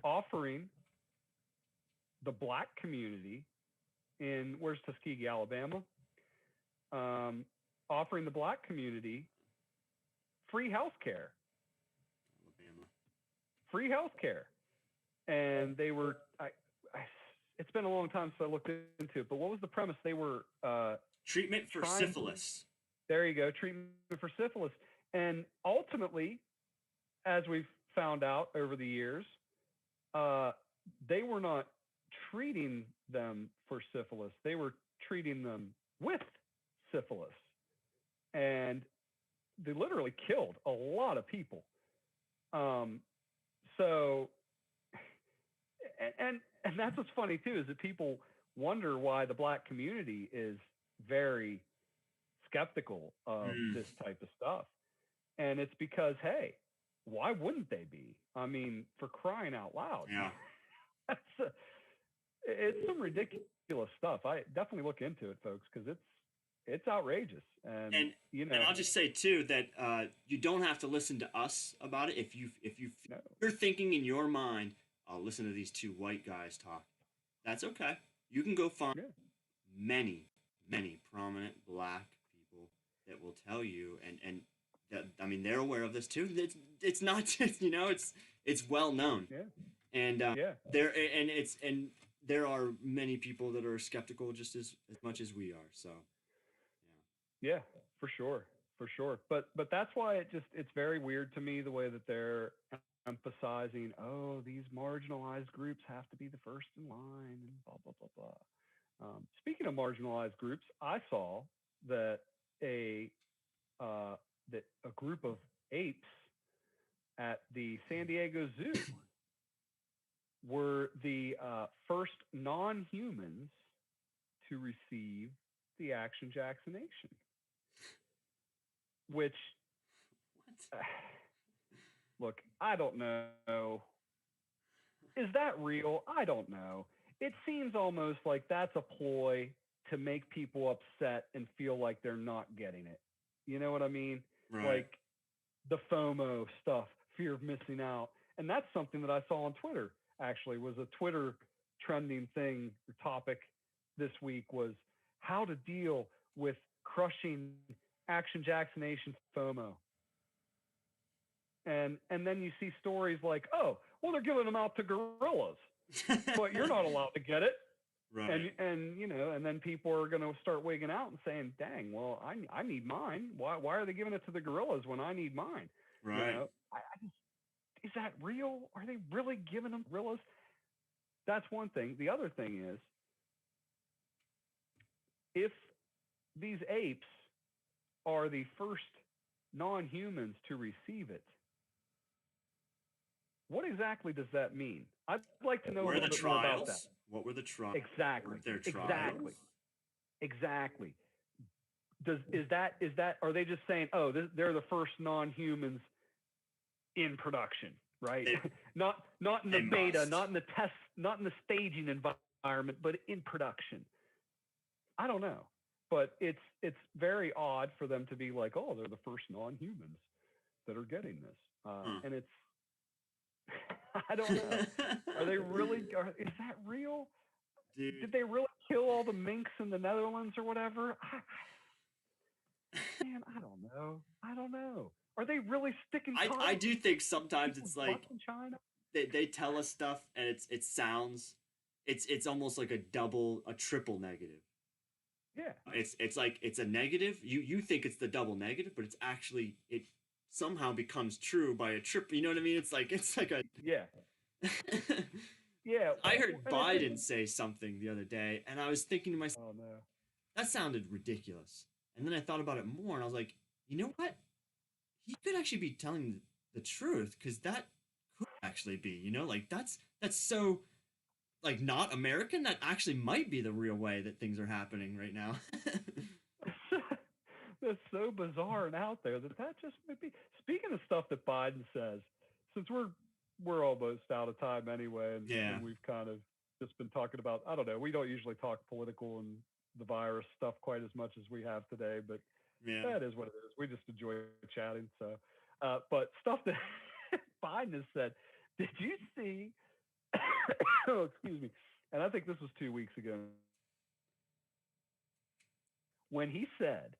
offering the black community in where's Tuskegee, Alabama, offering the black community free health care. Alabama. Free health care. And they were, it's been a long time since I looked into it, but what was the premise? They were treatment for syphilis. There you go, treatment for syphilis. And ultimately, as we've found out over the years, they were not treating them for syphilis. They were treating them with syphilis. And they literally killed a lot of people. So, and that's what's funny too, is that people wonder why the black community is very skeptical of this type of stuff. And it's because, hey, why wouldn't they be? I mean, for crying out loud. Yeah. It's some ridiculous stuff. I definitely look into it, folks, because it's outrageous. And and I'll just say too that you don't have to listen to us about it. If you're thinking in your mind, I'll listen to these two white guys talk. That's okay. You can go find many prominent black people that will tell you, and that, I mean, they're aware of this too. It's not just, it's well known. Yeah. And there are many people that are skeptical just as much as we are. So yeah, for sure. But that's why it's very weird to me the way that they're emphasizing, oh, these marginalized groups have to be the first in line and blah blah blah blah. Speaking of marginalized groups, I saw that a group of apes at the San Diego Zoo were the first non-humans to receive the action Jacksonation. Which, look, I don't know. Is that real? I don't know. It seems almost like that's a ploy to make people upset and feel like they're not getting it. You know what I mean? right. Like the FOMO stuff, fear of missing out. And that's something that I saw on Twitter, actually, was a Twitter trending thing or topic this week was how to deal with crushing action Jacksonation FOMO. And then you see stories like, oh, well, they're giving them out to gorillas, but you're not allowed to get it. Right. And then people are going to start wigging out and saying, dang, well, I need mine. Why are they giving it to the gorillas when I need mine? Right. Is that real? Are they really giving them gorillas? That's one thing. The other thing is, if these apes are the first non-humans to receive it, What exactly does that mean? I'd like to know a Were the little bit more about that. trials? What were the trials? Exactly. Were there trials? Exactly. Exactly. Is that are they just saying, oh, they're the first non-humans in production, right? not in the beta, must. not in the test, not in the staging environment, but in production. I don't know, but it's very odd for them to be like, oh, they're the first non-humans that are getting this, and it's I don't know. Are they really? Is that real? Dude. Did they really kill all the minks in the Netherlands or whatever? Man, I don't know. Are they really sticking? I do think sometimes it's like China? they tell us stuff and it sounds it's almost like a triple negative. Yeah. It's like it's a negative. You think it's the double negative, but it's actually it somehow becomes true by a triple. You know what I mean? It's like a yeah. Yeah. I heard Biden say something the other day, and I was thinking to myself, oh no, that sounded ridiculous. And then I thought about it more, and I was like, you know what? He could actually be telling the truth, because that could actually be, like that's so like not American. That actually might be the real way that things are happening right now. That's so bizarre and out there that just might be. Speaking of stuff that Biden says, since we're almost out of time anyway, and we've kind of just been talking about, I don't know, we don't usually talk political and the virus stuff quite as much as we have today, but that is what it is. We just enjoy chatting. So, but stuff that Biden has said, did you see? Oh, excuse me. And I think this was 2 weeks ago when he said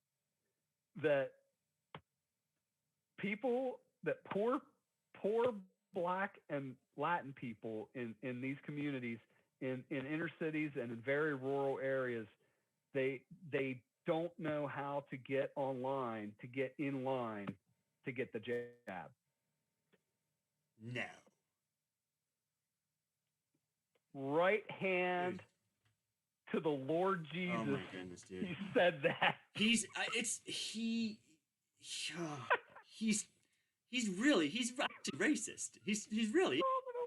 that poor Black and Latin people in these communities, in inner cities and in very rural areas, they don't know how to get online, to get in line to get the jab. No. Right hand to the Lord Jesus. Oh my goodness, dude. He said that. He's actually racist. He's really.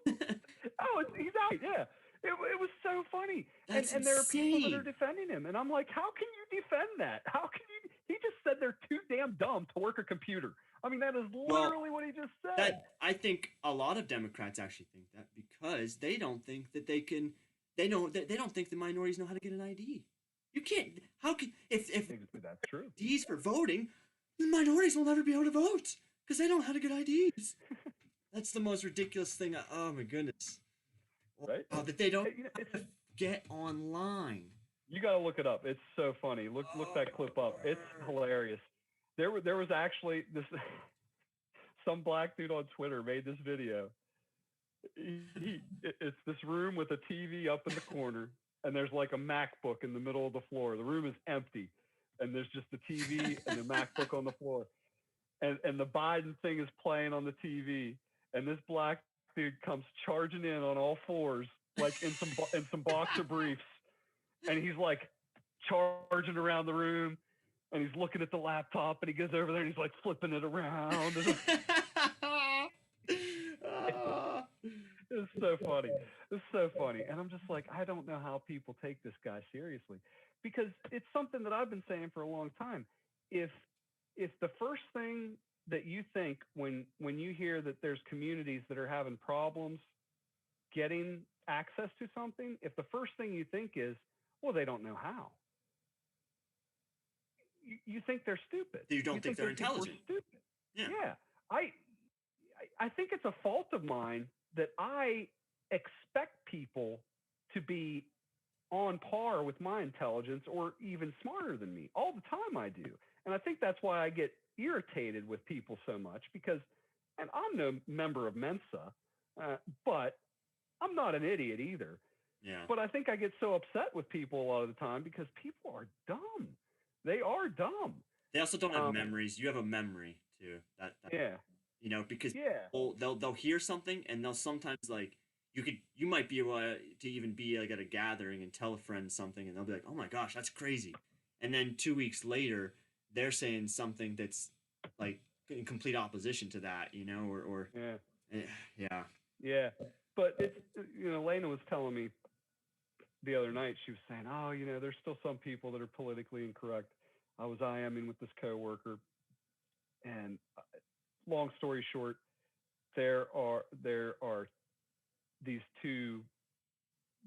He's out. Yeah. It was so funny. That's and there are people that insane. are defending him. And I'm like, how can you defend that? How can you? He just said they're too damn dumb to work a computer. I mean, that is literally what he just said. I think a lot of Democrats actually think that because they don't think that they can. They don't think the minorities know how to get an ID. You can't. How can if that's true. IDs for voting, the minorities will never be able to vote because they don't know how to get IDs. That's the most ridiculous thing. Oh my goodness. Right? That they don't get online. You got to look it up. It's so funny. Look that clip up. It's hilarious. There was actually some Black dude on Twitter made this video. It's this room with a TV up in the corner, and there's like a MacBook in the middle of the floor. The room is empty, and there's just the TV and the MacBook on the floor, and the Biden thing is playing on the TV, and this Black dude comes charging in on all fours, like in some boxer briefs, and he's like charging around the room, and he's looking at the laptop, and he goes over there and he's like flipping it around. It's so funny. It's so funny. And I'm just like, I don't know how people take this guy seriously, because it's something that I've been saying for a long time. If the first thing that you think when you hear that there's communities that are having problems getting access to something, if the first thing you think is, well, they don't know how, you think they're stupid. You don't think they're intelligent. Stupid. Yeah. I think it's a fault of mine that I expect people to be on par with my intelligence or even smarter than me. All the time I do. And I think that's why I get irritated with people so much, because, and I'm no member of Mensa, but I'm not an idiot either. Yeah. But I think I get so upset with people a lot of the time because people are dumb. They are dumb. They also don't have memories. You have a memory too. That yeah. Because people, they'll hear something and they'll sometimes like you might be able to even be like at a gathering and tell a friend something and they'll be like, oh my gosh, that's crazy. And then 2 weeks later, they're saying something that's like in complete opposition to that, or yeah. Yeah. But it's, Lena was telling me the other night, she was saying, oh, there's still some people that are politically incorrect. I was IMing with this coworker, and long story short, there are these two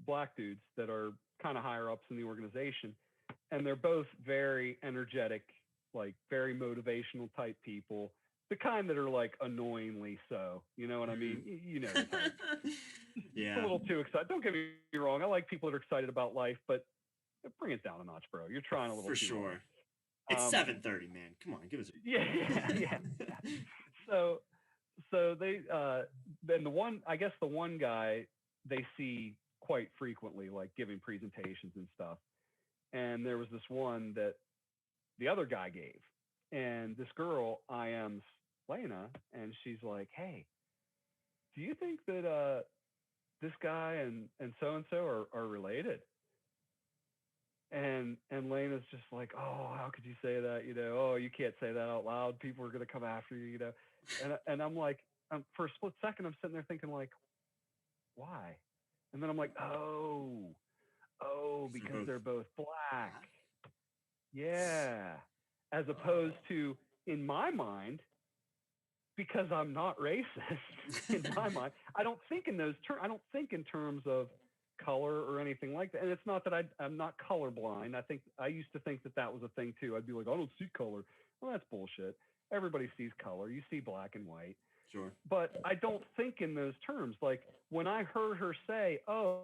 black dudes that are kind of higher ups in the organization, and they're both very energetic, like very motivational type people, the kind that are like annoyingly so. You know what I mean? The type. Yeah. A little too excited. Don't get me wrong. I like people that are excited about life, but bring it down a notch, bro. You're trying a little for too sure. hard. It's 7:30, man. Come on, give us. Yeah. So they then the one guy they see quite frequently, like giving presentations and stuff. And there was this one that the other guy gave, and this girl IMs Lena, and she's like, "Hey, do you think that this guy and so are related?" And Lena's just like, "Oh, how could you say that? Oh, you can't say that out loud. People are gonna come after you, And I'm like, for a split second, I'm sitting there thinking like, why? And then I'm like, oh, because they're both black. Yeah. As opposed to, in my mind, because I'm not racist, in my mind, I don't think in those terms. I don't think in terms of color or anything like that. And it's not that I'm not colorblind. I used to think that was a thing too. I'd be like, I don't see color. Well, that's bullshit. Everybody sees color. You see black and white. Sure. But I don't think in those terms. Like when I heard her say, oh,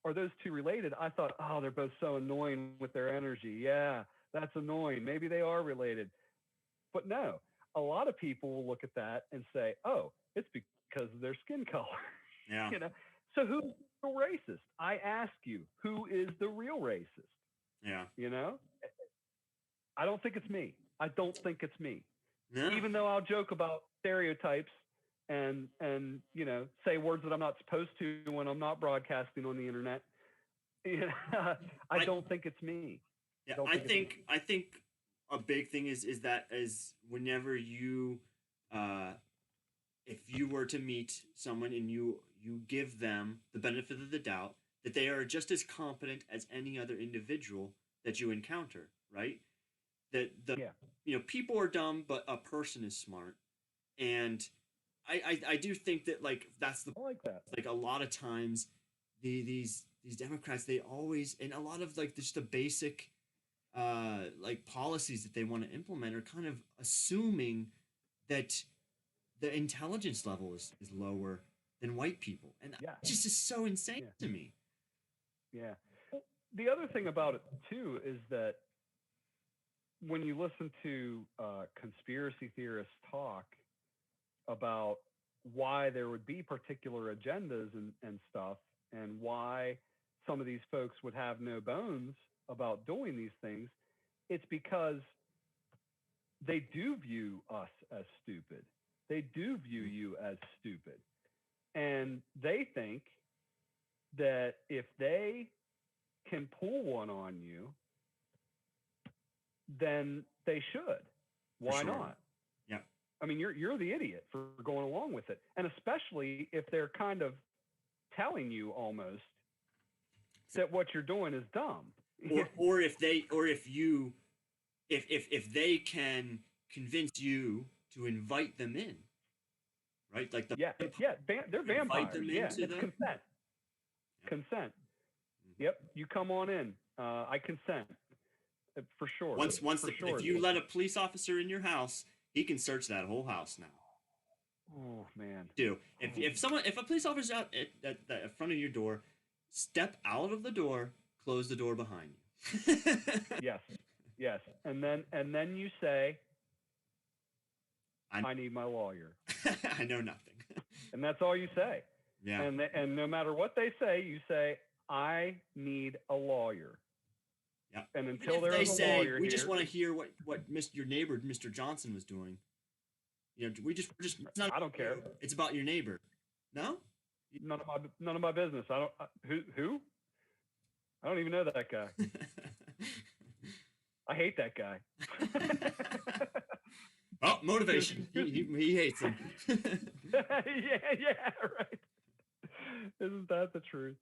are those two related? I thought, oh, they're both so annoying with their energy. Yeah, that's annoying. Maybe they are related. But no, a lot of people will look at that and say, oh, it's because of their skin color. Yeah. So who's the racist? I ask you, who is the real racist? Yeah. I don't think it's me. I don't think it's me. No. Even though I'll joke about stereotypes and say words that I'm not supposed to when I'm not broadcasting on the internet. I don't think it's me. Yeah, I think a big thing is that as whenever you if you were to meet someone and you give them the benefit of the doubt that they are just as competent as any other individual that you encounter, right? People are dumb, but a person is smart. And I do think that that's I like that. Like a lot of times these Democrats, they always, and a lot of just the basic policies that they want to implement are kind of assuming that the intelligence level is lower than white people. And that just is so insane to me. Yeah. The other thing about it too is that when you listen to conspiracy theorists talk about why there would be particular agendas and stuff, and why some of these folks would have no bones about doing these things, it's because they do view us as stupid. They do view you as stupid. And they think that if they can pull one on you, then they should. Why not? Yeah. I mean, you're the idiot for going along with it. And especially if they're kind of telling you almost that what you're doing is dumb. Or if they can convince you to invite them in, right? Like they're vampires. It's consent. Yeah. Consent. Yep, you come on in. I consent for sure. If you let a police officer in your house, he can search that whole house now. Oh man. If a police officer's out at front of your door, step out of the door, close the door behind you. Yes. And then you say, I need my lawyer. I know nothing. And that's all you say. Yeah. And no matter what they say, you say, I need a lawyer. Yeah. And until there's a lawyer, we just want to hear what your neighbor, Mr. Johnson, was doing. It's not. I don't care. It's about your neighbor. No. None of my business. I don't. Who? I don't even know that guy. I hate that guy. Oh, motivation. He hates him. Yeah, right. Isn't that the truth?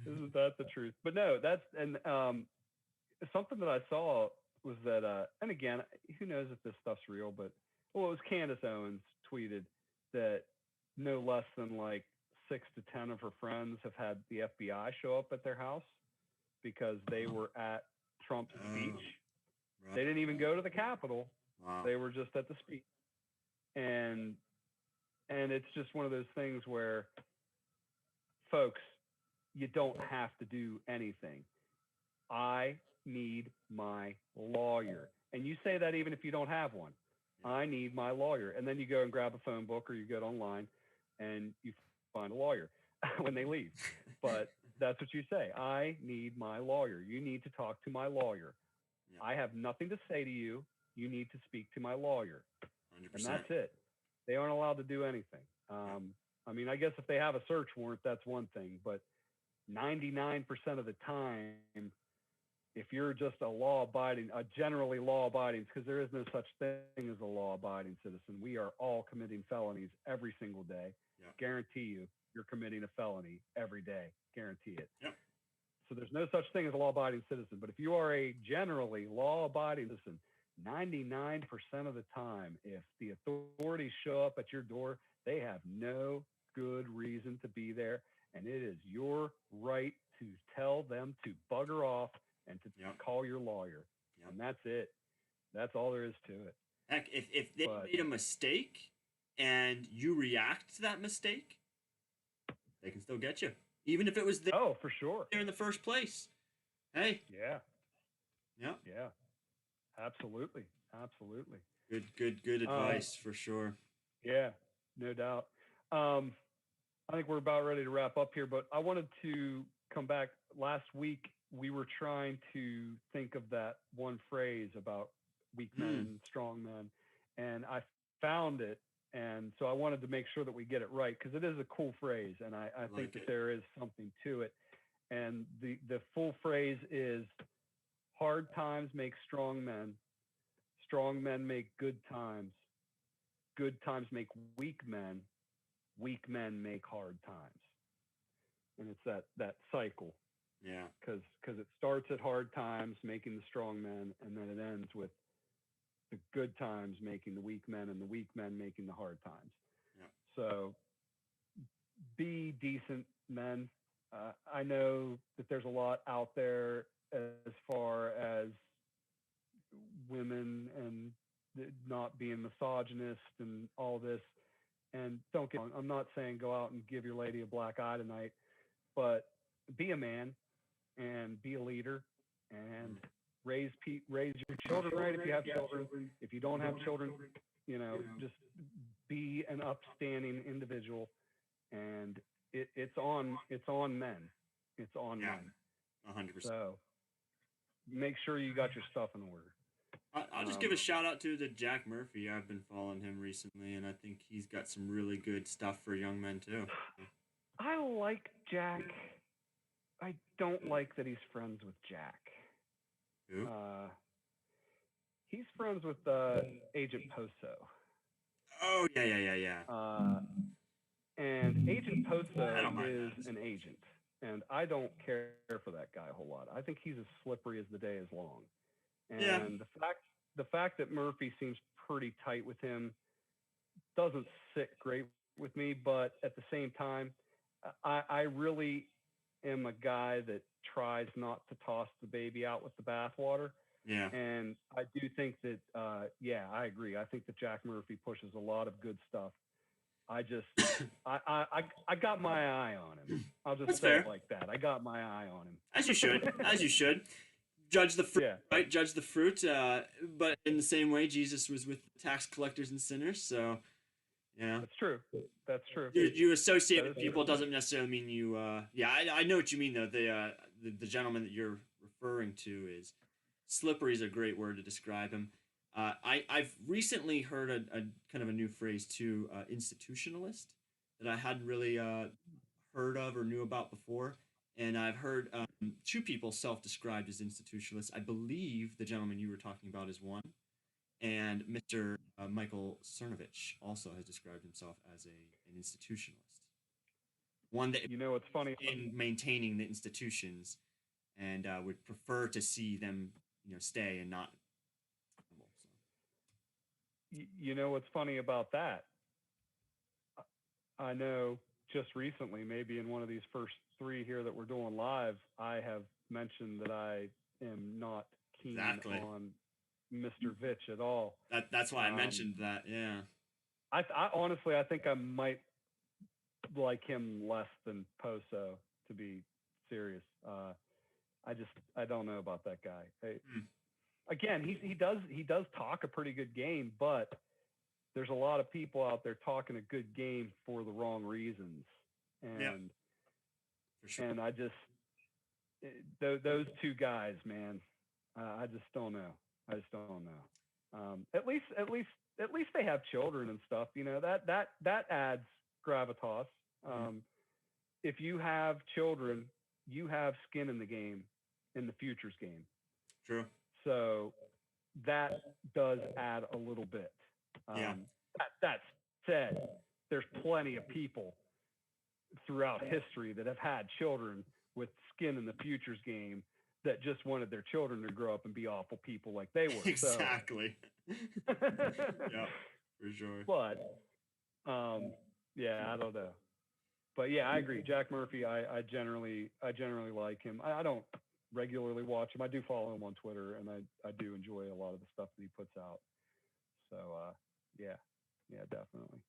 Isn't that the truth? But no, that's and something that I saw was that, and again, who knows if this stuff's real, but well, it was Candace Owens tweeted that no less than like 6 to 10 of her friends have had the FBI show up at their house because they were at Trump's speech. Right. They didn't even go to the Capitol. Wow. They were just at the speech. And it's just one of those things where, folks, you don't have to do anything. I need my lawyer. And you say that even if you don't have one. I need my lawyer. And then you go and grab a phone book or you go online and you find a lawyer when they leave. But that's what you say. I need my lawyer. You need to talk to my lawyer. Yeah. I have nothing to say to you. You need to speak to my lawyer. 100%. And that's it. They aren't allowed to do anything. I mean, I guess if they have a search warrant, that's one thing. But 99% of the time, if you're just a generally law-abiding, because there is no such thing as a law-abiding citizen. We are all committing felonies every single day. Yeah. Guarantee you're committing a felony every day. Guarantee it. Yep. So there's no such thing as a law-abiding citizen. But if you are a generally law-abiding citizen, 99% of the time, if the authorities show up at your door, they have no good reason to be there. And it is your right to tell them to bugger off and to call your lawyer. Yep. And that's it. That's all there is to it. Heck, if they made a mistake and you react to that mistake, they can still get you. Even if it was there. Oh, for sure. There in the first place. Hey. Yeah. Yeah. Yeah. Absolutely. Absolutely. Good advice for sure. Yeah, no doubt. I think we're about ready to wrap up here, but I wanted to come back. Last week, we were trying to think of that one phrase about weak men and strong men, and I found it. And so I wanted to make sure that we get it right, because it is a cool phrase, and I think that there is something to it. And the full phrase is, hard times make strong men make good times make weak men make hard times. And it's that cycle. Yeah. Because it starts at hard times making the strong men, and then it ends with the good times making the weak men, and the weak men making the hard times. Yeah. So be decent men. I know that there's a lot out there as far as women and not being misogynist and all this. And don't get me wrong, I'm not saying go out and give your lady a black eye tonight, but be a man and be a leader and raise your children right if you have children. If you don't have children, just be an upstanding individual. And it's on men. It's on men. 100%. So make sure you got your stuff in order. I'll just give a shout out to Jack Murphy. I've been following him recently, and I think he's got some really good stuff for young men too. I like Jack. I don't like that he's friends with Jack. Who? He's friends with Agent Poso. Oh yeah. And Agent Poso is an agent, and I don't care for that guy a whole lot. I think he's as slippery as the day is long. And the fact that Murphy seems pretty tight with him doesn't sit great with me. But at the same time, I really am a guy that tries not to toss the baby out with the bathwater. Yeah. And I do think that, I agree. I think that Jack Murphy pushes a lot of good stuff. I just, I got my eye on him. I'll just say it like that. I got my eye on him. As you should. Judge the fruit, right? Judge the fruit. But in the same way, Jesus was with tax collectors and sinners. So, yeah. That's true. You associate with people doesn't necessarily mean you. I know what you mean though. The gentleman that you're referring to is slippery is a great word to describe him. I've recently heard a kind of a new phrase too, institutionalist, that I hadn't really heard of or knew about before. And I've heard two people self-described as institutionalists. I believe the gentleman you were talking about is one. And Mr. Michael Cernovich also has described himself as an institutionalist. one that You know what's funny? in maintaining the institutions, and would prefer to see them, stay and not. You know what's funny about that? I know just recently, maybe in one of these first three here that we're doing live, I have mentioned that I am not keen on Mr. Vitch at all. That's why I mentioned that. Yeah. I honestly, I think I might like him less than Poso, to be serious. I don't know about that guy. Again, he does talk a pretty good game, but there's a lot of people out there talking a good game for the wrong reasons. And for sure. And I just those two guys, man, I just don't know. I just don't know. At least they have children and stuff. That adds gravitas. If you have children, you have skin in the game, in the futures game. True. So that does add a little bit. That said, there's plenty of people throughout history that have had children with skin in the futures game that just wanted their children to grow up and be awful people like they were. Exactly. Yeah, for sure. But I don't know. But yeah, I agree. Jack Murphy, I generally like him. I don't regularly watch him. I do follow him on Twitter, and I do enjoy a lot of the stuff that he puts out. So yeah, definitely.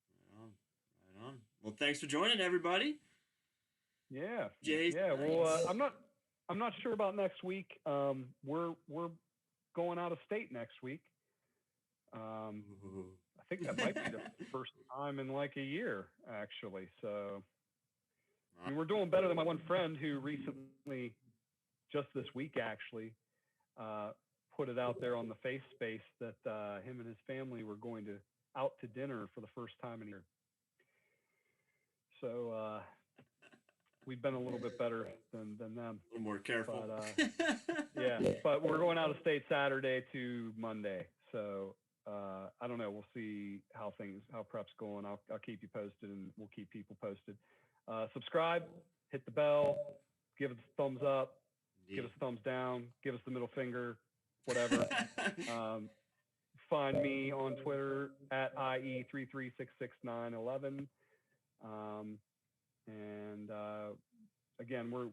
Right on. Well, thanks for joining, everybody. Yeah. Jason. Yeah. Well, I'm not sure about next week. We're going out of state next week. I think that might be the first time in like a year, actually. So, I mean, we're doing better than my one friend who recently, just this week actually, put it out there on the face space that him and his family were going out to dinner for the first time in a year. So we've been a little bit better than them. A little more careful. But, but we're going out of state Saturday to Monday. So I don't know. We'll see how prep's going. I'll keep you posted, and we'll keep people posted. Subscribe, hit the bell, give us a thumbs up, give us a thumbs down, give us the middle finger, whatever. Find me on Twitter at IE3366911. Again, we're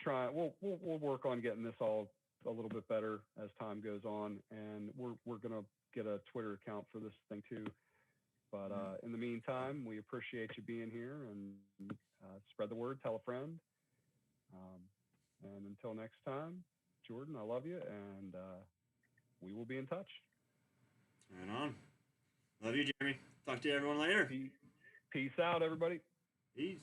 trying. We'll work on getting this all a little bit better as time goes on, and we're gonna get a Twitter account for this thing too. But in the meantime, we appreciate you being here, and spread the word, tell a friend. And until next time, Jordan, I love you, and we will be in touch. Right on. Love you, Jeremy. Talk to everyone later. Peace out, everybody. Peace.